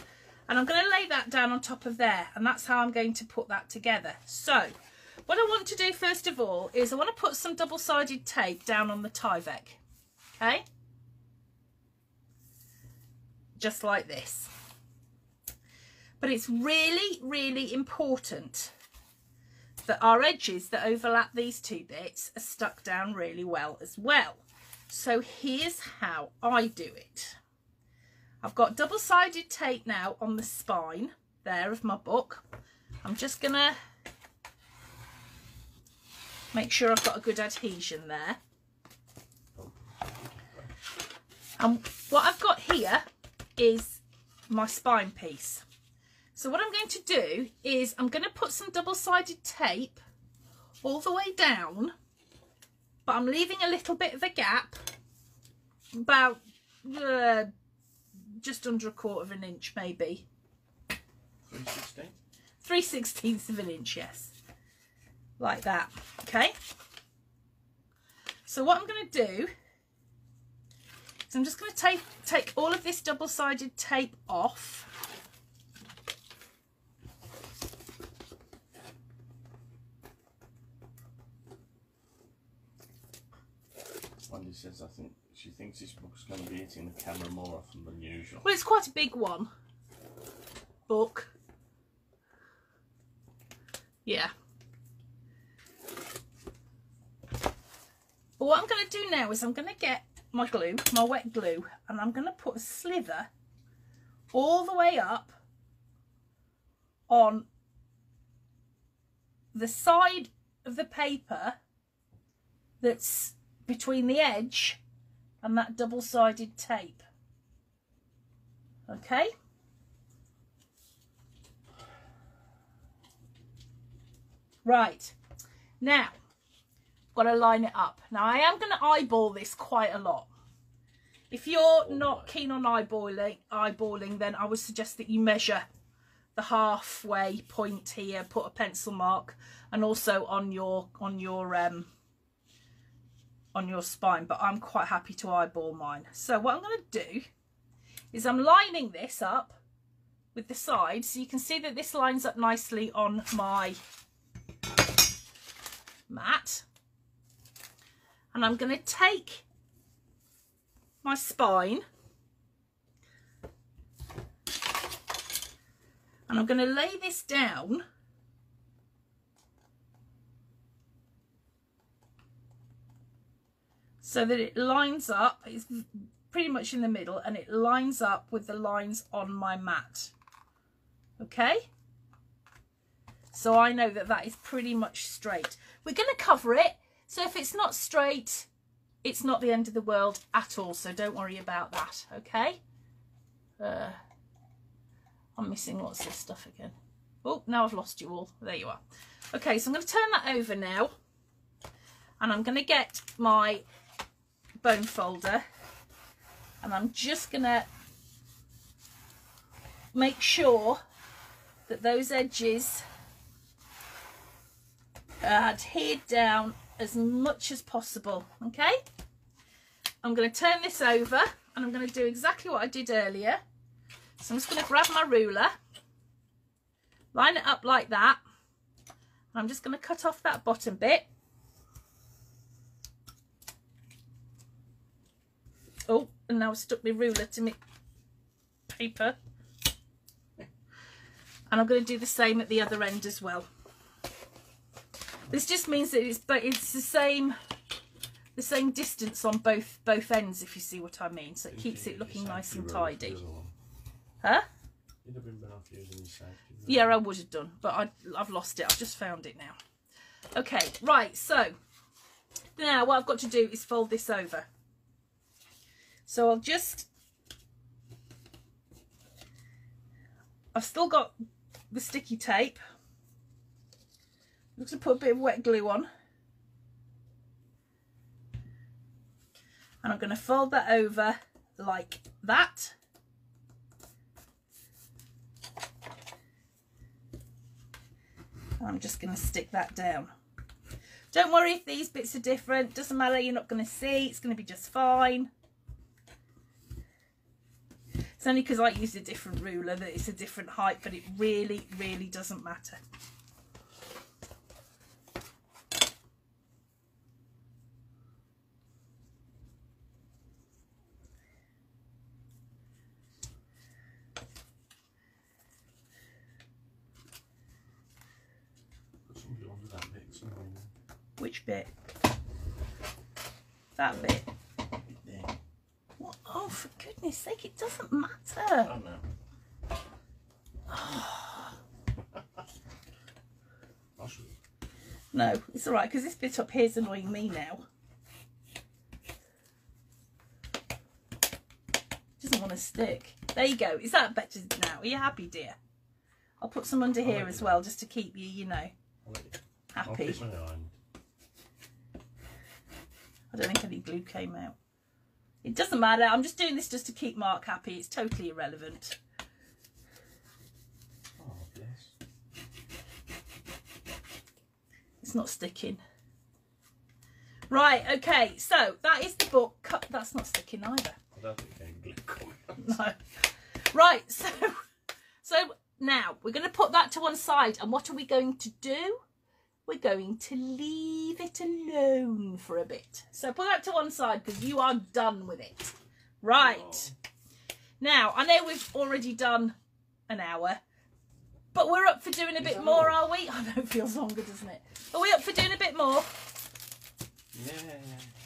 And I'm going to lay that down on top of there. And that's how I'm going to put that together. So, what I want to do first of all is I want to put some double-sided tape down on the Tyvek. Okay? Just like this. But it's really, really important that our edges that overlap these two bits are stuck down really well as well. So here's how I do it. I've got double-sided tape now on the spine there of my book. I'm just gonna make sure I've got a good adhesion there. And what I've got here is my spine piece. So what I'm going to do is I'm going to put some double-sided tape all the way down, but I'm leaving a little bit of a gap, about just under 1/4 of an inch maybe. 3/16? 3/16 of an inch, yes. Like that, okay? So what I'm going to do is I'm just going to take all of this double-sided tape off. Wendy says I think she thinks this book's going to be hitting the camera more often than usual. Well, it's quite a big one. Book. Yeah. But what I'm going to do now is I'm going to get my glue, my wet glue, and I'm going to put a sliver all the way up on the side of the paper that's between the edge and that double-sided tape. Okay? Right. Now, got to line it up. Now, I am going to eyeball this quite a lot. If you're not keen on eyeballing, then I would suggest that you measure the halfway point here, put a pencil mark, and also on your spine, but I'm quite happy to eyeball mine. So what I'm going to do is I'm lining this up with the side, so you can see that this lines up nicely on my mat. And I'm going to take my spine and I'm going to lay this down so that it lines up. It's pretty much in the middle and it lines up with the lines on my mat. Okay? So I know that that is pretty much straight. We're going to cover it. So if it's not straight, it's not the end of the world at all. So don't worry about that. Okay? I'm missing lots of stuff again. Oh, now I've lost you all. There you are. Okay, so I'm going to turn that over now. And I'm going to get my bone folder. And I'm just going to make sure that those edges are adhered down as much as possible. Okay? I'm going to turn this over and I'm going to do exactly what I did earlier. So I'm just going to grab my ruler, line it up like that, and I'm just going to cut off that bottom bit. Oh, and now I've stuck my ruler to my paper. And I'm going to do the same at the other end as well. This just means that it's the same distance on both ends, if you see what I mean. So it keeps it looking nice and tidy. Huh? You'd have been better off using the safety. Yeah, I would have done, but I've lost it. I've just found it now. Okay, right. So now what I've got to do is fold this over. So I'll just I've still got the sticky tape. I'm just going to put a bit of wet glue on. And I'm going to fold that over like that. And I'm just going to stick that down. Don't worry if these bits are different. Doesn't matter, you're not going to see. It's going to be just fine. It's only because I used a different ruler that it's a different height, but it really, really doesn't matter. Which bit? That bit. Yeah. What? Oh, for goodness sake, it doesn't matter. Oh no. No, it's all right, because this bit up here is annoying me now. Doesn't want to stick. There you go. Is that better now? Are you happy, dear? I'll put some under here as well, just to keep you, you know, happy. I don't think any glue came out. It doesn't matter. I'm just doing this just to keep Mark happy. It's totally irrelevant. Oh, bless. It's not sticking. Right, okay. So that is the book. That's not sticking either. I don't think any glue coming out. No. Right, so now we're going to put that to one side. And what are we going to do? We're going to leave it alone for a bit. So put that to one side because you are done with it. Right. Oh. Now, I know we've already done an hour, but we're up for doing a bit more, are we? I know it feels longer, doesn't it? Are we up for doing a bit more? Yeah.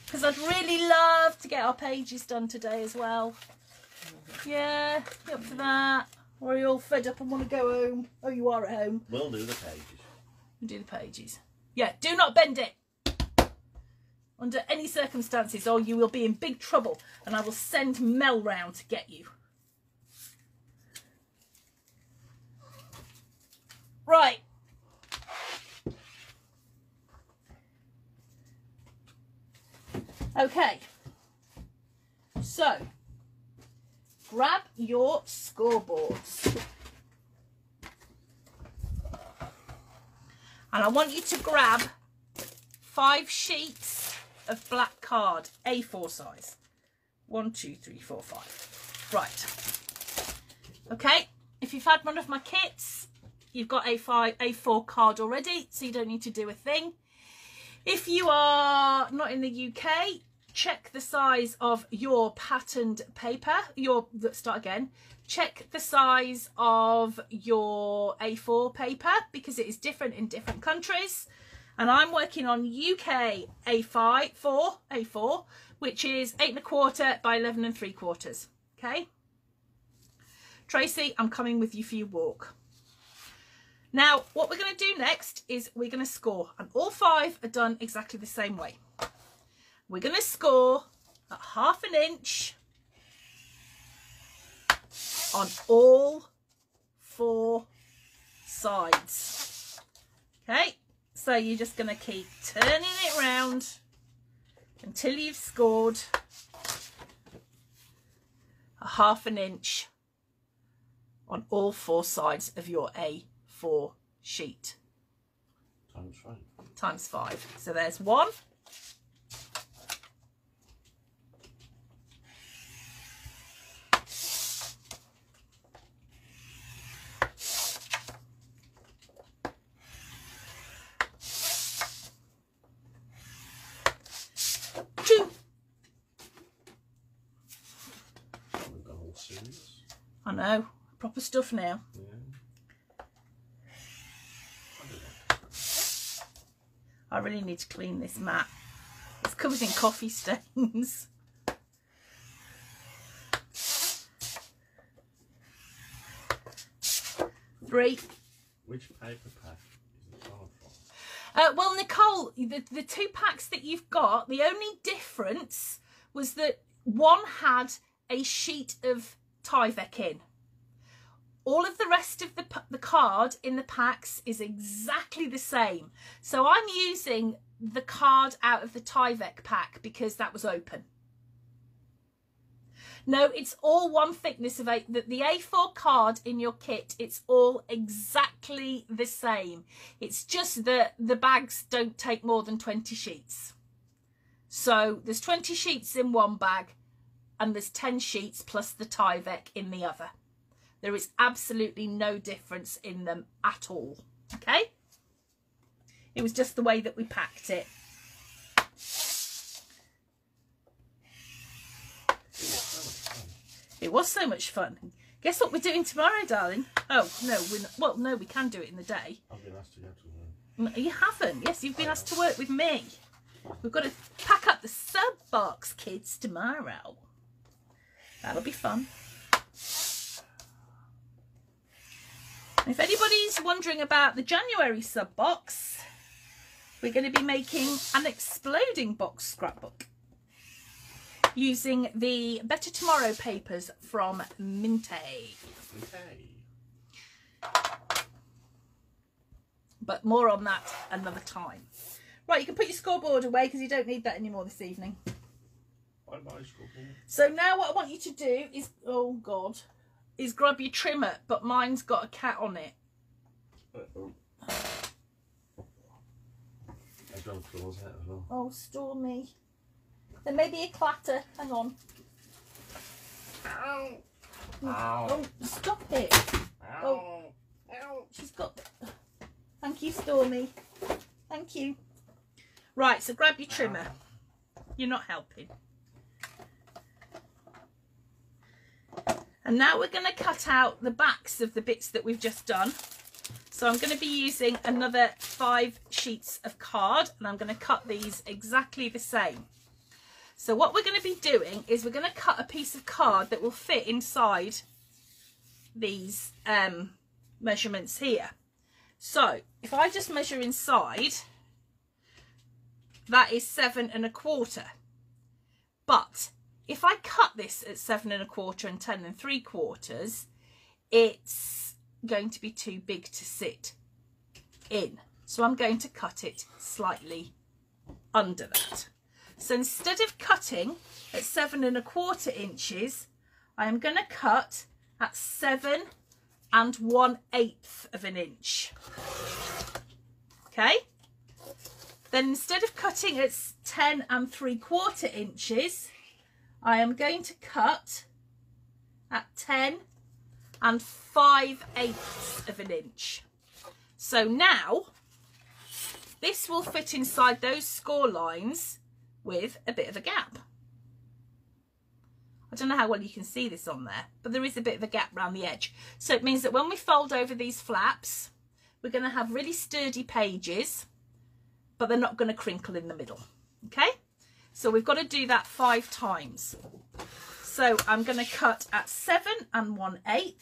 Because I'd really love to get our pages done today as well. Yeah, you up for that? Or are you all fed up and want to go home? Oh, you are at home. We'll do the pages. Do the pages. Yeah, do not bend it under any circumstances or you will be in big trouble and I will send Mel round to get you. Right. Okay. So, grab your scoreboards. And I want you to grab 5 sheets of black card, A4 size. 1, 2, 3, 4, 5. Right. Okay. If you've had one of my kits, you've got A4 card already, so you don't need to do a thing. If you are not in the UK, check the size of your patterned paper. Check the size of your A4 paper because it is different in different countries. And I'm working on UK A4, which is 8 1/4 by 11 3/4. Okay. Tracy, I'm coming with you for your walk. Now, what we're going to do next is we're going to score, and all 5 are done exactly the same way. We're going to score at 1/2 inch on all 4 sides. Okay, so you're just going to keep turning it round until you've scored a 1/2 inch on all 4 sides of your A4 sheet. Times 5. Times 5. So there's 1. I know, proper stuff now. Yeah. I really need to clean this mat. It's covered in coffee stains. Three. Which paper pack is the card from? Well, Nicole, the 2 packs that you've got, the only difference was that one had a sheet of Tyvek in. All of the rest of the card in the packs is exactly the same. So I'm using the card out of the Tyvek pack because that was open. No, it's all one thickness of the A4 card in your kit. It's all exactly the same. It's just that the bags don't take more than 20 sheets. So there's 20 sheets in one bag and there's 10 sheets plus the Tyvek in the other. There is absolutely no difference in them at all. Okay? It was just the way that we packed it. It was so much fun. Guess what we're doing tomorrow, darling? Oh, no, we're not. Well, no, we can do it in the day. I've been asked to go to work. No, you haven't. Yes, you've been asked to work with me. We've got to pack up the sub box, kids, tomorrow. That'll be fun. If anybody's wondering about the January sub box, we're going to be making an exploding box scrapbook using the Better Tomorrow papers from Minte. But more on that another time. Right, you can put your scoreboard away because you don't need that anymore this evening. So now what I want you to do is, oh God, is grab your trimmer, but mine's got a cat on it. I've done claws out as well. Oh, Stormy. There may be a clatter. Hang on. Ow! Oh, stop it. Ow! Oh, Ow! she's got... Thank you, Stormy. Thank you. Right, so grab your trimmer. You're not helping. And now we're going to cut out the backs of the bits that we've just done. So I'm going to be using another 5 sheets of card, and I'm going to cut these exactly the same. So what we're going to be doing is we're going to cut a piece of card that will fit inside these measurements here. So if I just measure inside, that is 7 1/4. But if I cut this at 7 1/4 and 10 3/4, it's going to be too big to sit in. So I'm going to cut it slightly under that. So instead of cutting at 7 1/4 inches, I am going to cut at 7 1/8 of an inch. Okay? Then instead of cutting at 10 3/4 inches, I am going to cut at 10 5/8 of an inch. So now this will fit inside those score lines with a bit of a gap. I don't know how well you can see this on there, but there is a bit of a gap around the edge. So it means that when we fold over these flaps, we're going to have really sturdy pages, but they're not going to crinkle in the middle. Okay? So we've got to do that 5 times. So I'm going to cut at 7 1/8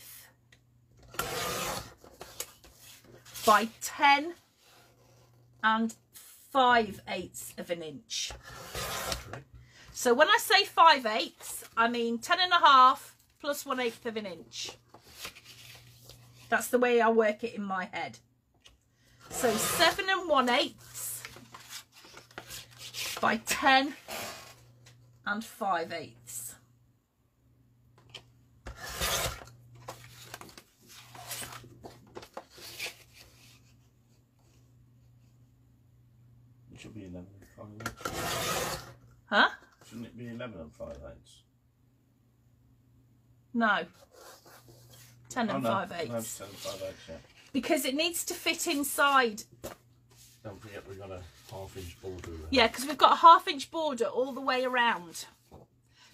by 10 5/8 of an inch. So when I say 5/8, I mean 10 1/2 plus 1/8 of an inch. That's the way I work it in my head. So 7 1/8 by 10 5/8. It should be 11 5/8. Huh? Shouldn't it be 11 5/8? No. 10 5/8. 5/8. No, 10 5/8, yeah. Because it needs to fit inside. Don't forget we've got a 1/2 inch border there. Yeah, because we've got a 1/2 inch border all the way around.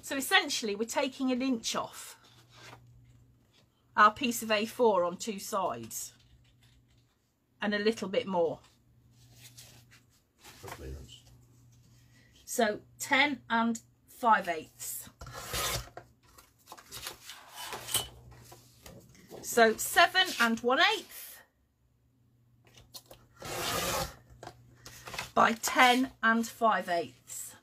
So essentially we're taking an inch off our piece of A4 on 2 sides. And a little bit more. For clearance. So 10 5/8. So 7 1/8 by 10 5/8.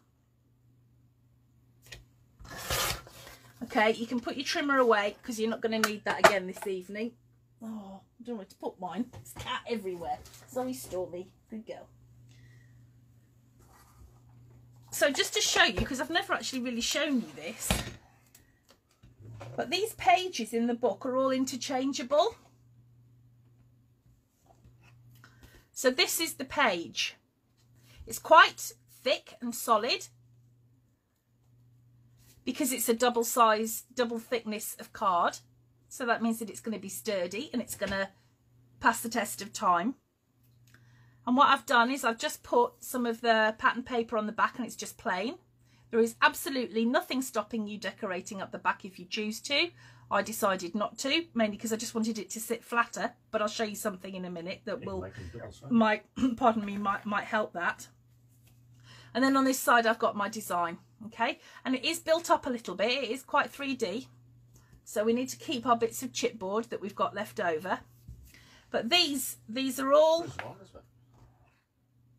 Okay, you can put your trimmer away because you're not going to need that again this evening. Oh, I don't know where to put mine. There's cat everywhere. Sorry, Stormy. Good girl. So just to show you, because I've never actually really shown you this, but these pages in the book are all interchangeable. So this is the page. It's quite thick and solid because it's a double size, double thickness of card. So that means that it's going to be sturdy and it's going to pass the test of time. And what I've done is I've just put some of the pattern paper on the back and it's just plain. There is absolutely nothing stopping you decorating up the back if you choose to. I decided not to, mainly because I just wanted it to sit flatter, but I'll show you something in a minute that will might help that. And then on this side I've got my design, okay? And it is built up a little bit, it is quite 3D. So we need to keep our bits of chipboard that we've got left over. But these are all...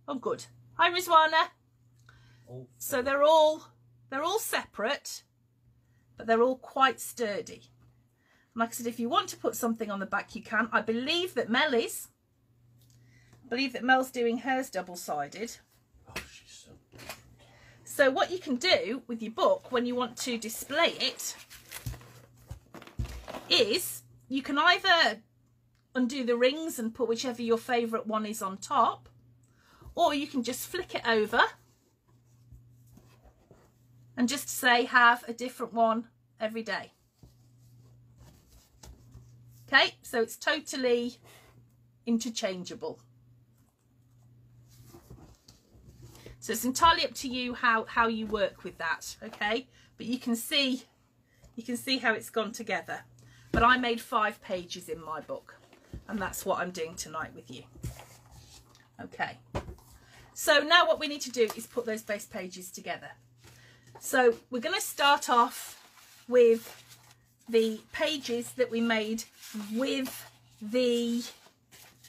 Oh, good. Hi, Rizwana. So they're all separate, but they're all quite sturdy. And like I said, if you want to put something on the back, you can. I believe that Mel is. I believe that Mel's doing hers double-sided. Oh, she's so different. So what you can do with your book when you want to display it is you can either undo the rings and put whichever your favourite one is on top, or you can just flick it over and just say have a different one every day. Okay, so it's totally interchangeable. So it's entirely up to you how you work with that, okay? But you can see how it's gone together. But I made 5 pages in my book, and that's what I'm doing tonight with you. Okay. So now what we need to do is put those base pages together. So we're going to start off with the pages that we made with the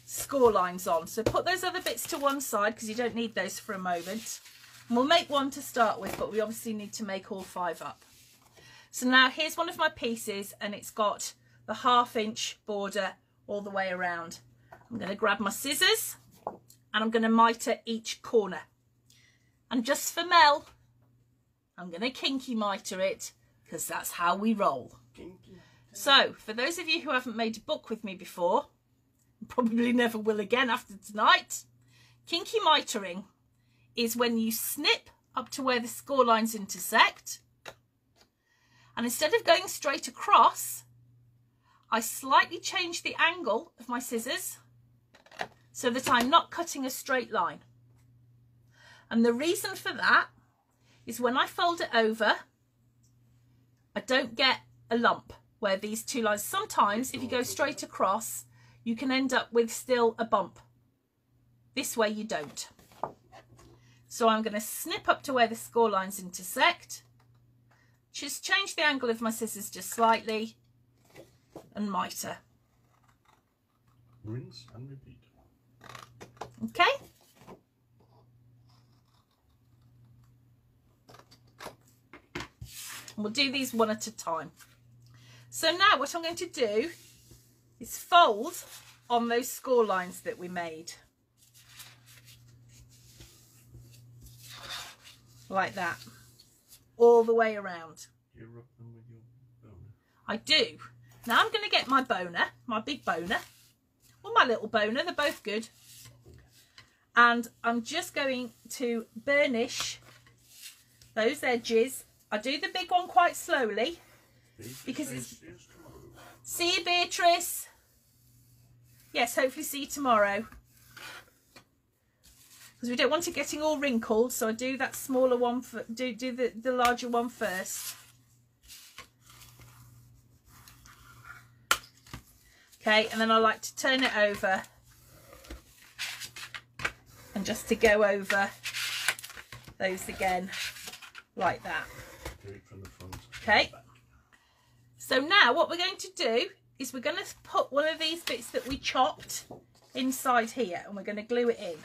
score lines on. So put those other bits to one side because you don't need those for a moment. And we'll make one to start with, but we obviously need to make all 5 up. So now here's one of my pieces and it's got the 1/2 inch border all the way around. I'm going to grab my scissors and I'm going to mitre each corner. And just for Mel, I'm going to kinky mitre it because that's how we roll. So for those of you who haven't made a book with me before, probably never will again after tonight, kinky mitering is when you snip up to where the score lines intersect, and instead of going straight across, I slightly change the angle of my scissors so that I'm not cutting a straight line. And the reason for that is when I fold it over, I don't get a lump where these 2 lines, sometimes if you go straight across, you can end up with still a bump. This way you don't. So I'm going to snip up to where the score lines intersect, just change the angle of my scissors just slightly, and mitre. Rinse and repeat. Okay. And we'll do these one at a time. So now what I'm going to do is fold on those score lines that we made. Like that. All the way around. You rub them with your boner? I do. Now I'm going to get my boner, my big boner, or my little boner, they're both good. And I'm just going to burnish those edges. I do the big one quite slowly because it's... See you, Beatrice. Yes, hopefully see you tomorrow. Because we don't want it getting all wrinkled, so I do that smaller one, do the larger one first. Okay, and then I like to turn it over and just to go over those again like that. Do it from the front. Okay. So now what we're going to do is we're going to put one of these bits that we chopped inside here and we're going to glue it in.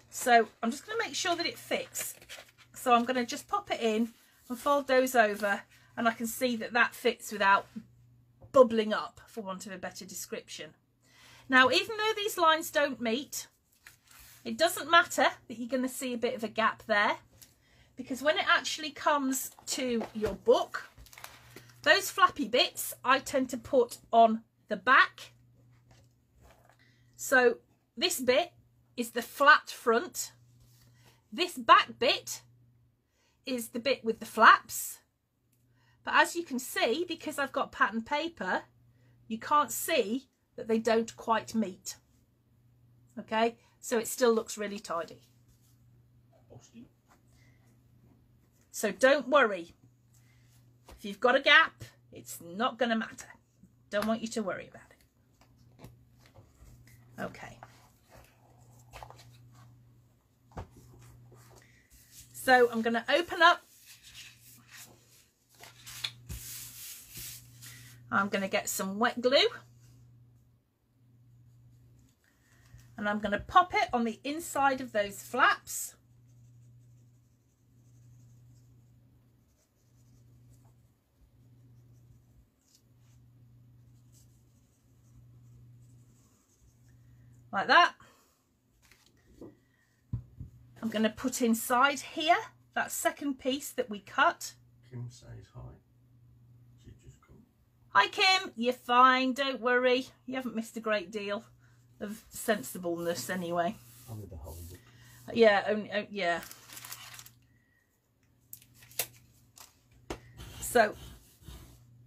So I'm just going to make sure that it fits. So I'm going to just pop it in and fold those over and I can see that that fits without bubbling up, for want of a better description. Now, even though these lines don't meet, it doesn't matter that you're going to see a bit of a gap there, because when it actually comes to your book, those flappy bits I tend to put on the back. So this bit is the flat front. This back bit is the bit with the flaps. But as you can see, because I've got pattern paper, you can't see that they don't quite meet. Okay, so it still looks really tidy. So don't worry. If you've got a gap, it's not going to matter. Don't want you to worry about it. Okay. So I'm going to open up. I'm going to get some wet glue. And I'm going to pop it on the inside of those flaps. Like that. I'm going to put inside here that second piece that we cut. Kim says hi. She just come. Hi Kim, you're fine, don't worry. You haven't missed a great deal of sensibleness anyway. Only the whole book. Yeah, yeah. So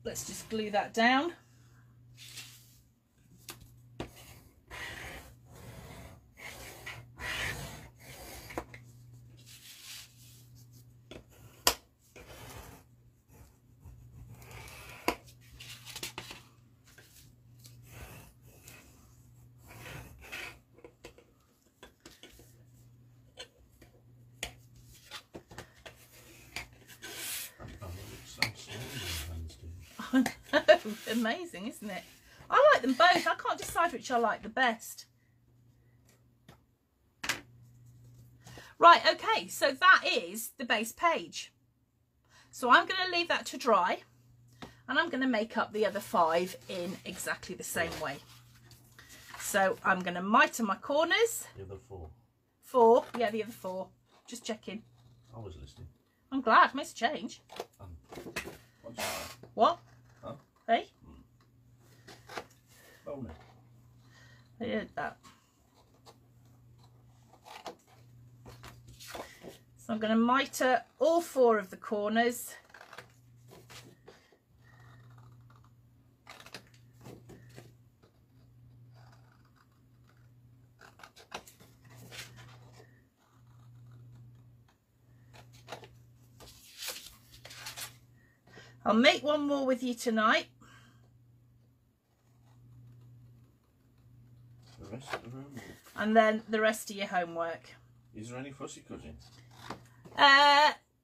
let's just glue that down. Amazing, isn't it? I like them both. I can't decide which I like the best. Right, okay, so that is the base page. So I'm going to leave that to dry, and I'm going to make up the other 5 in exactly the same way. So I'm going to mitre my corners. The other 4. 4, yeah, the other 4. Just checking. I was listening. I'm glad, makes a change. What's that? What? Huh? Hey? Oh no. I heard that. So I'm going to mitre all 4 of the corners. I'll make one more with you tonight. The rest of the room? And then the rest of your homework. Is there any fussy cutting?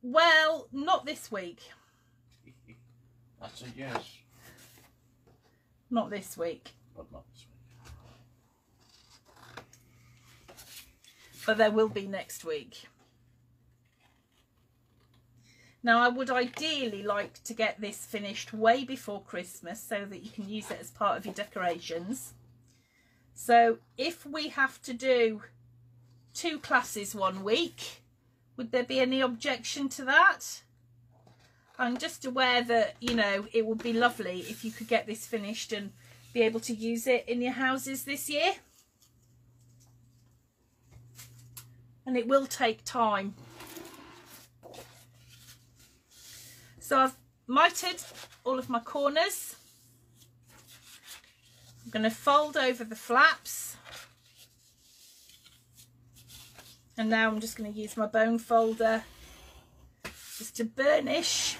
Well, not this week. That's a yes. Not this week. But not this week. But there will be next week. Now, I would ideally like to get this finished way before Christmas so that you can use it as part of your decorations. So if we have to do 2 classes one week, would there be any objection to that? I'm just aware that, you know, it would be lovely if you could get this finished and be able to use it in your houses this year. And it will take time. So I've mitered all of my corners. I'm going to fold over the flaps. And now I'm just going to use my bone folder just to burnish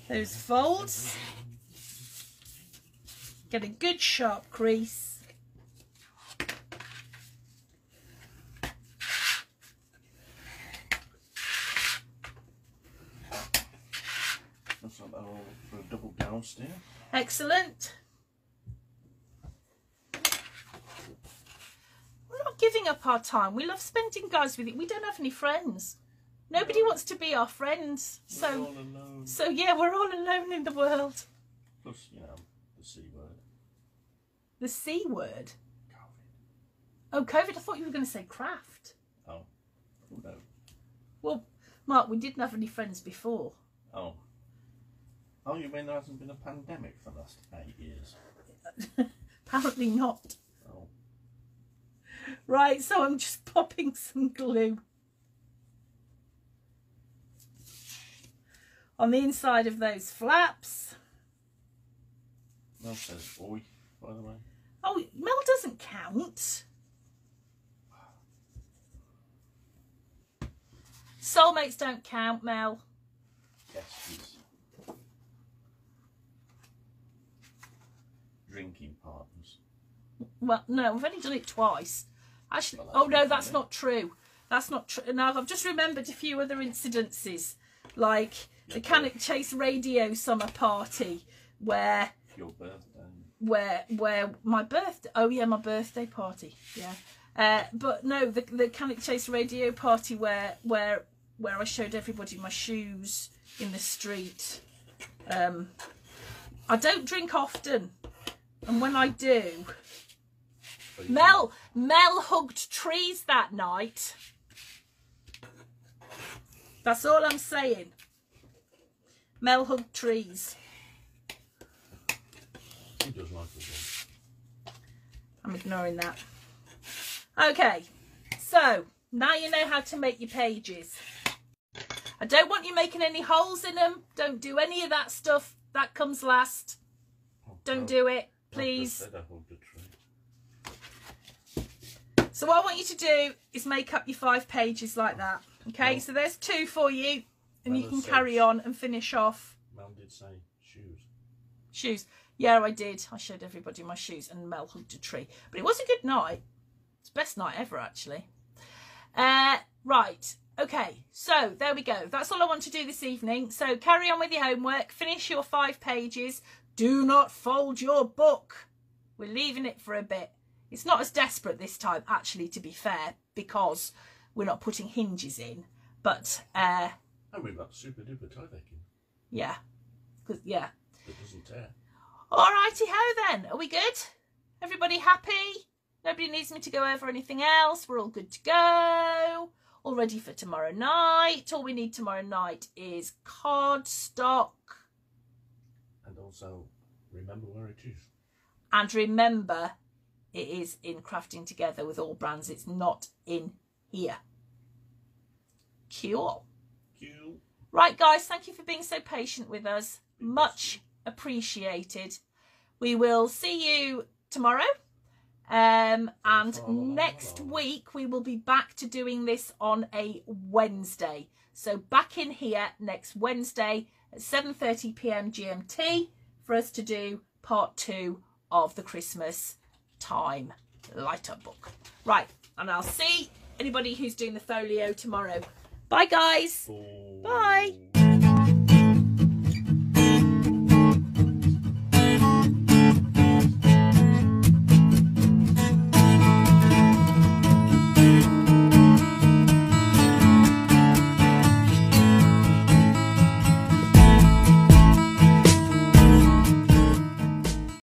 those folds. Get a good sharp crease. Looks like that all for a double downstairs. Excellent. We're not giving up our time. We love spending, guys, with it. We don't have any friends. Nobody wants to be our friends. We're all alone. So yeah, we're all alone in the world. Plus, you know, the C word. The C word? COVID. Oh, COVID. I thought you were going to say craft. Oh. Oh, no. Well, Mark, we didn't have any friends before. Oh. Oh, you mean there hasn't been a pandemic for the last 8 years? Apparently not. Oh. Right, so I'm just popping some glue on the inside of those flaps. Mel says oi, by the way. Oh, Mel doesn't count. Soulmates don't count, Mel. Yes, please. Drinking partners. Well, no, I've only done it twice. Actually, Well, oh no, really that's funny. not true. That's not true. Now, I've just remembered a few other incidences, like the Cannock Chase Radio Summer Party, where Your birthday. where my birthday, oh yeah, my birthday party, yeah. But no, the Cannock Chase Radio Party where I showed everybody my shoes in the street. I don't drink often, and when I do, Mel hugged trees that night. That's all I'm saying. Mel hugged trees. He does like it. I'm ignoring that. Okay, so now you know how to make your pages. I don't want you making any holes in them. Don't do any of that stuff. That comes last. Don't do it, please. So what I want you to do is make up your 5 pages like that. Okay, so there's 2 for you, and you can carry on and finish off. Mel did say shoes. Shoes. Yeah, I did. I showed everybody my shoes, and Mel hugged a tree. But it was a good night. It's the best night ever, actually. Right. Okay, so there we go. That's all I want to do this evening. So carry on with your homework. Finish your 5 pages. Do not fold your book. We're leaving it for a bit. It's not as desperate this time, actually, to be fair, because we're not putting hinges in. But, and we've got super duper tie backing. Yeah. Yeah. It doesn't tear. Alrighty ho then. Are we good? Everybody happy? Nobody needs me to go over anything else. We're all good to go. All ready for tomorrow night. All we need tomorrow night is card stock. And also, remember where it is. And remember, it is in Crafting Together with All Brands. It's not in here. Cool. Cool. Right, guys, thank you for being so patient with us. Much appreciated. We will see you tomorrow. And next week we will be back to doing this on a Wednesday. So back in here next Wednesday at 7:30 p.m. GMT for us to do part 2 of the Christmas time light up book. Right, and I'll see anybody who's doing the folio tomorrow. Bye, guys. Bye.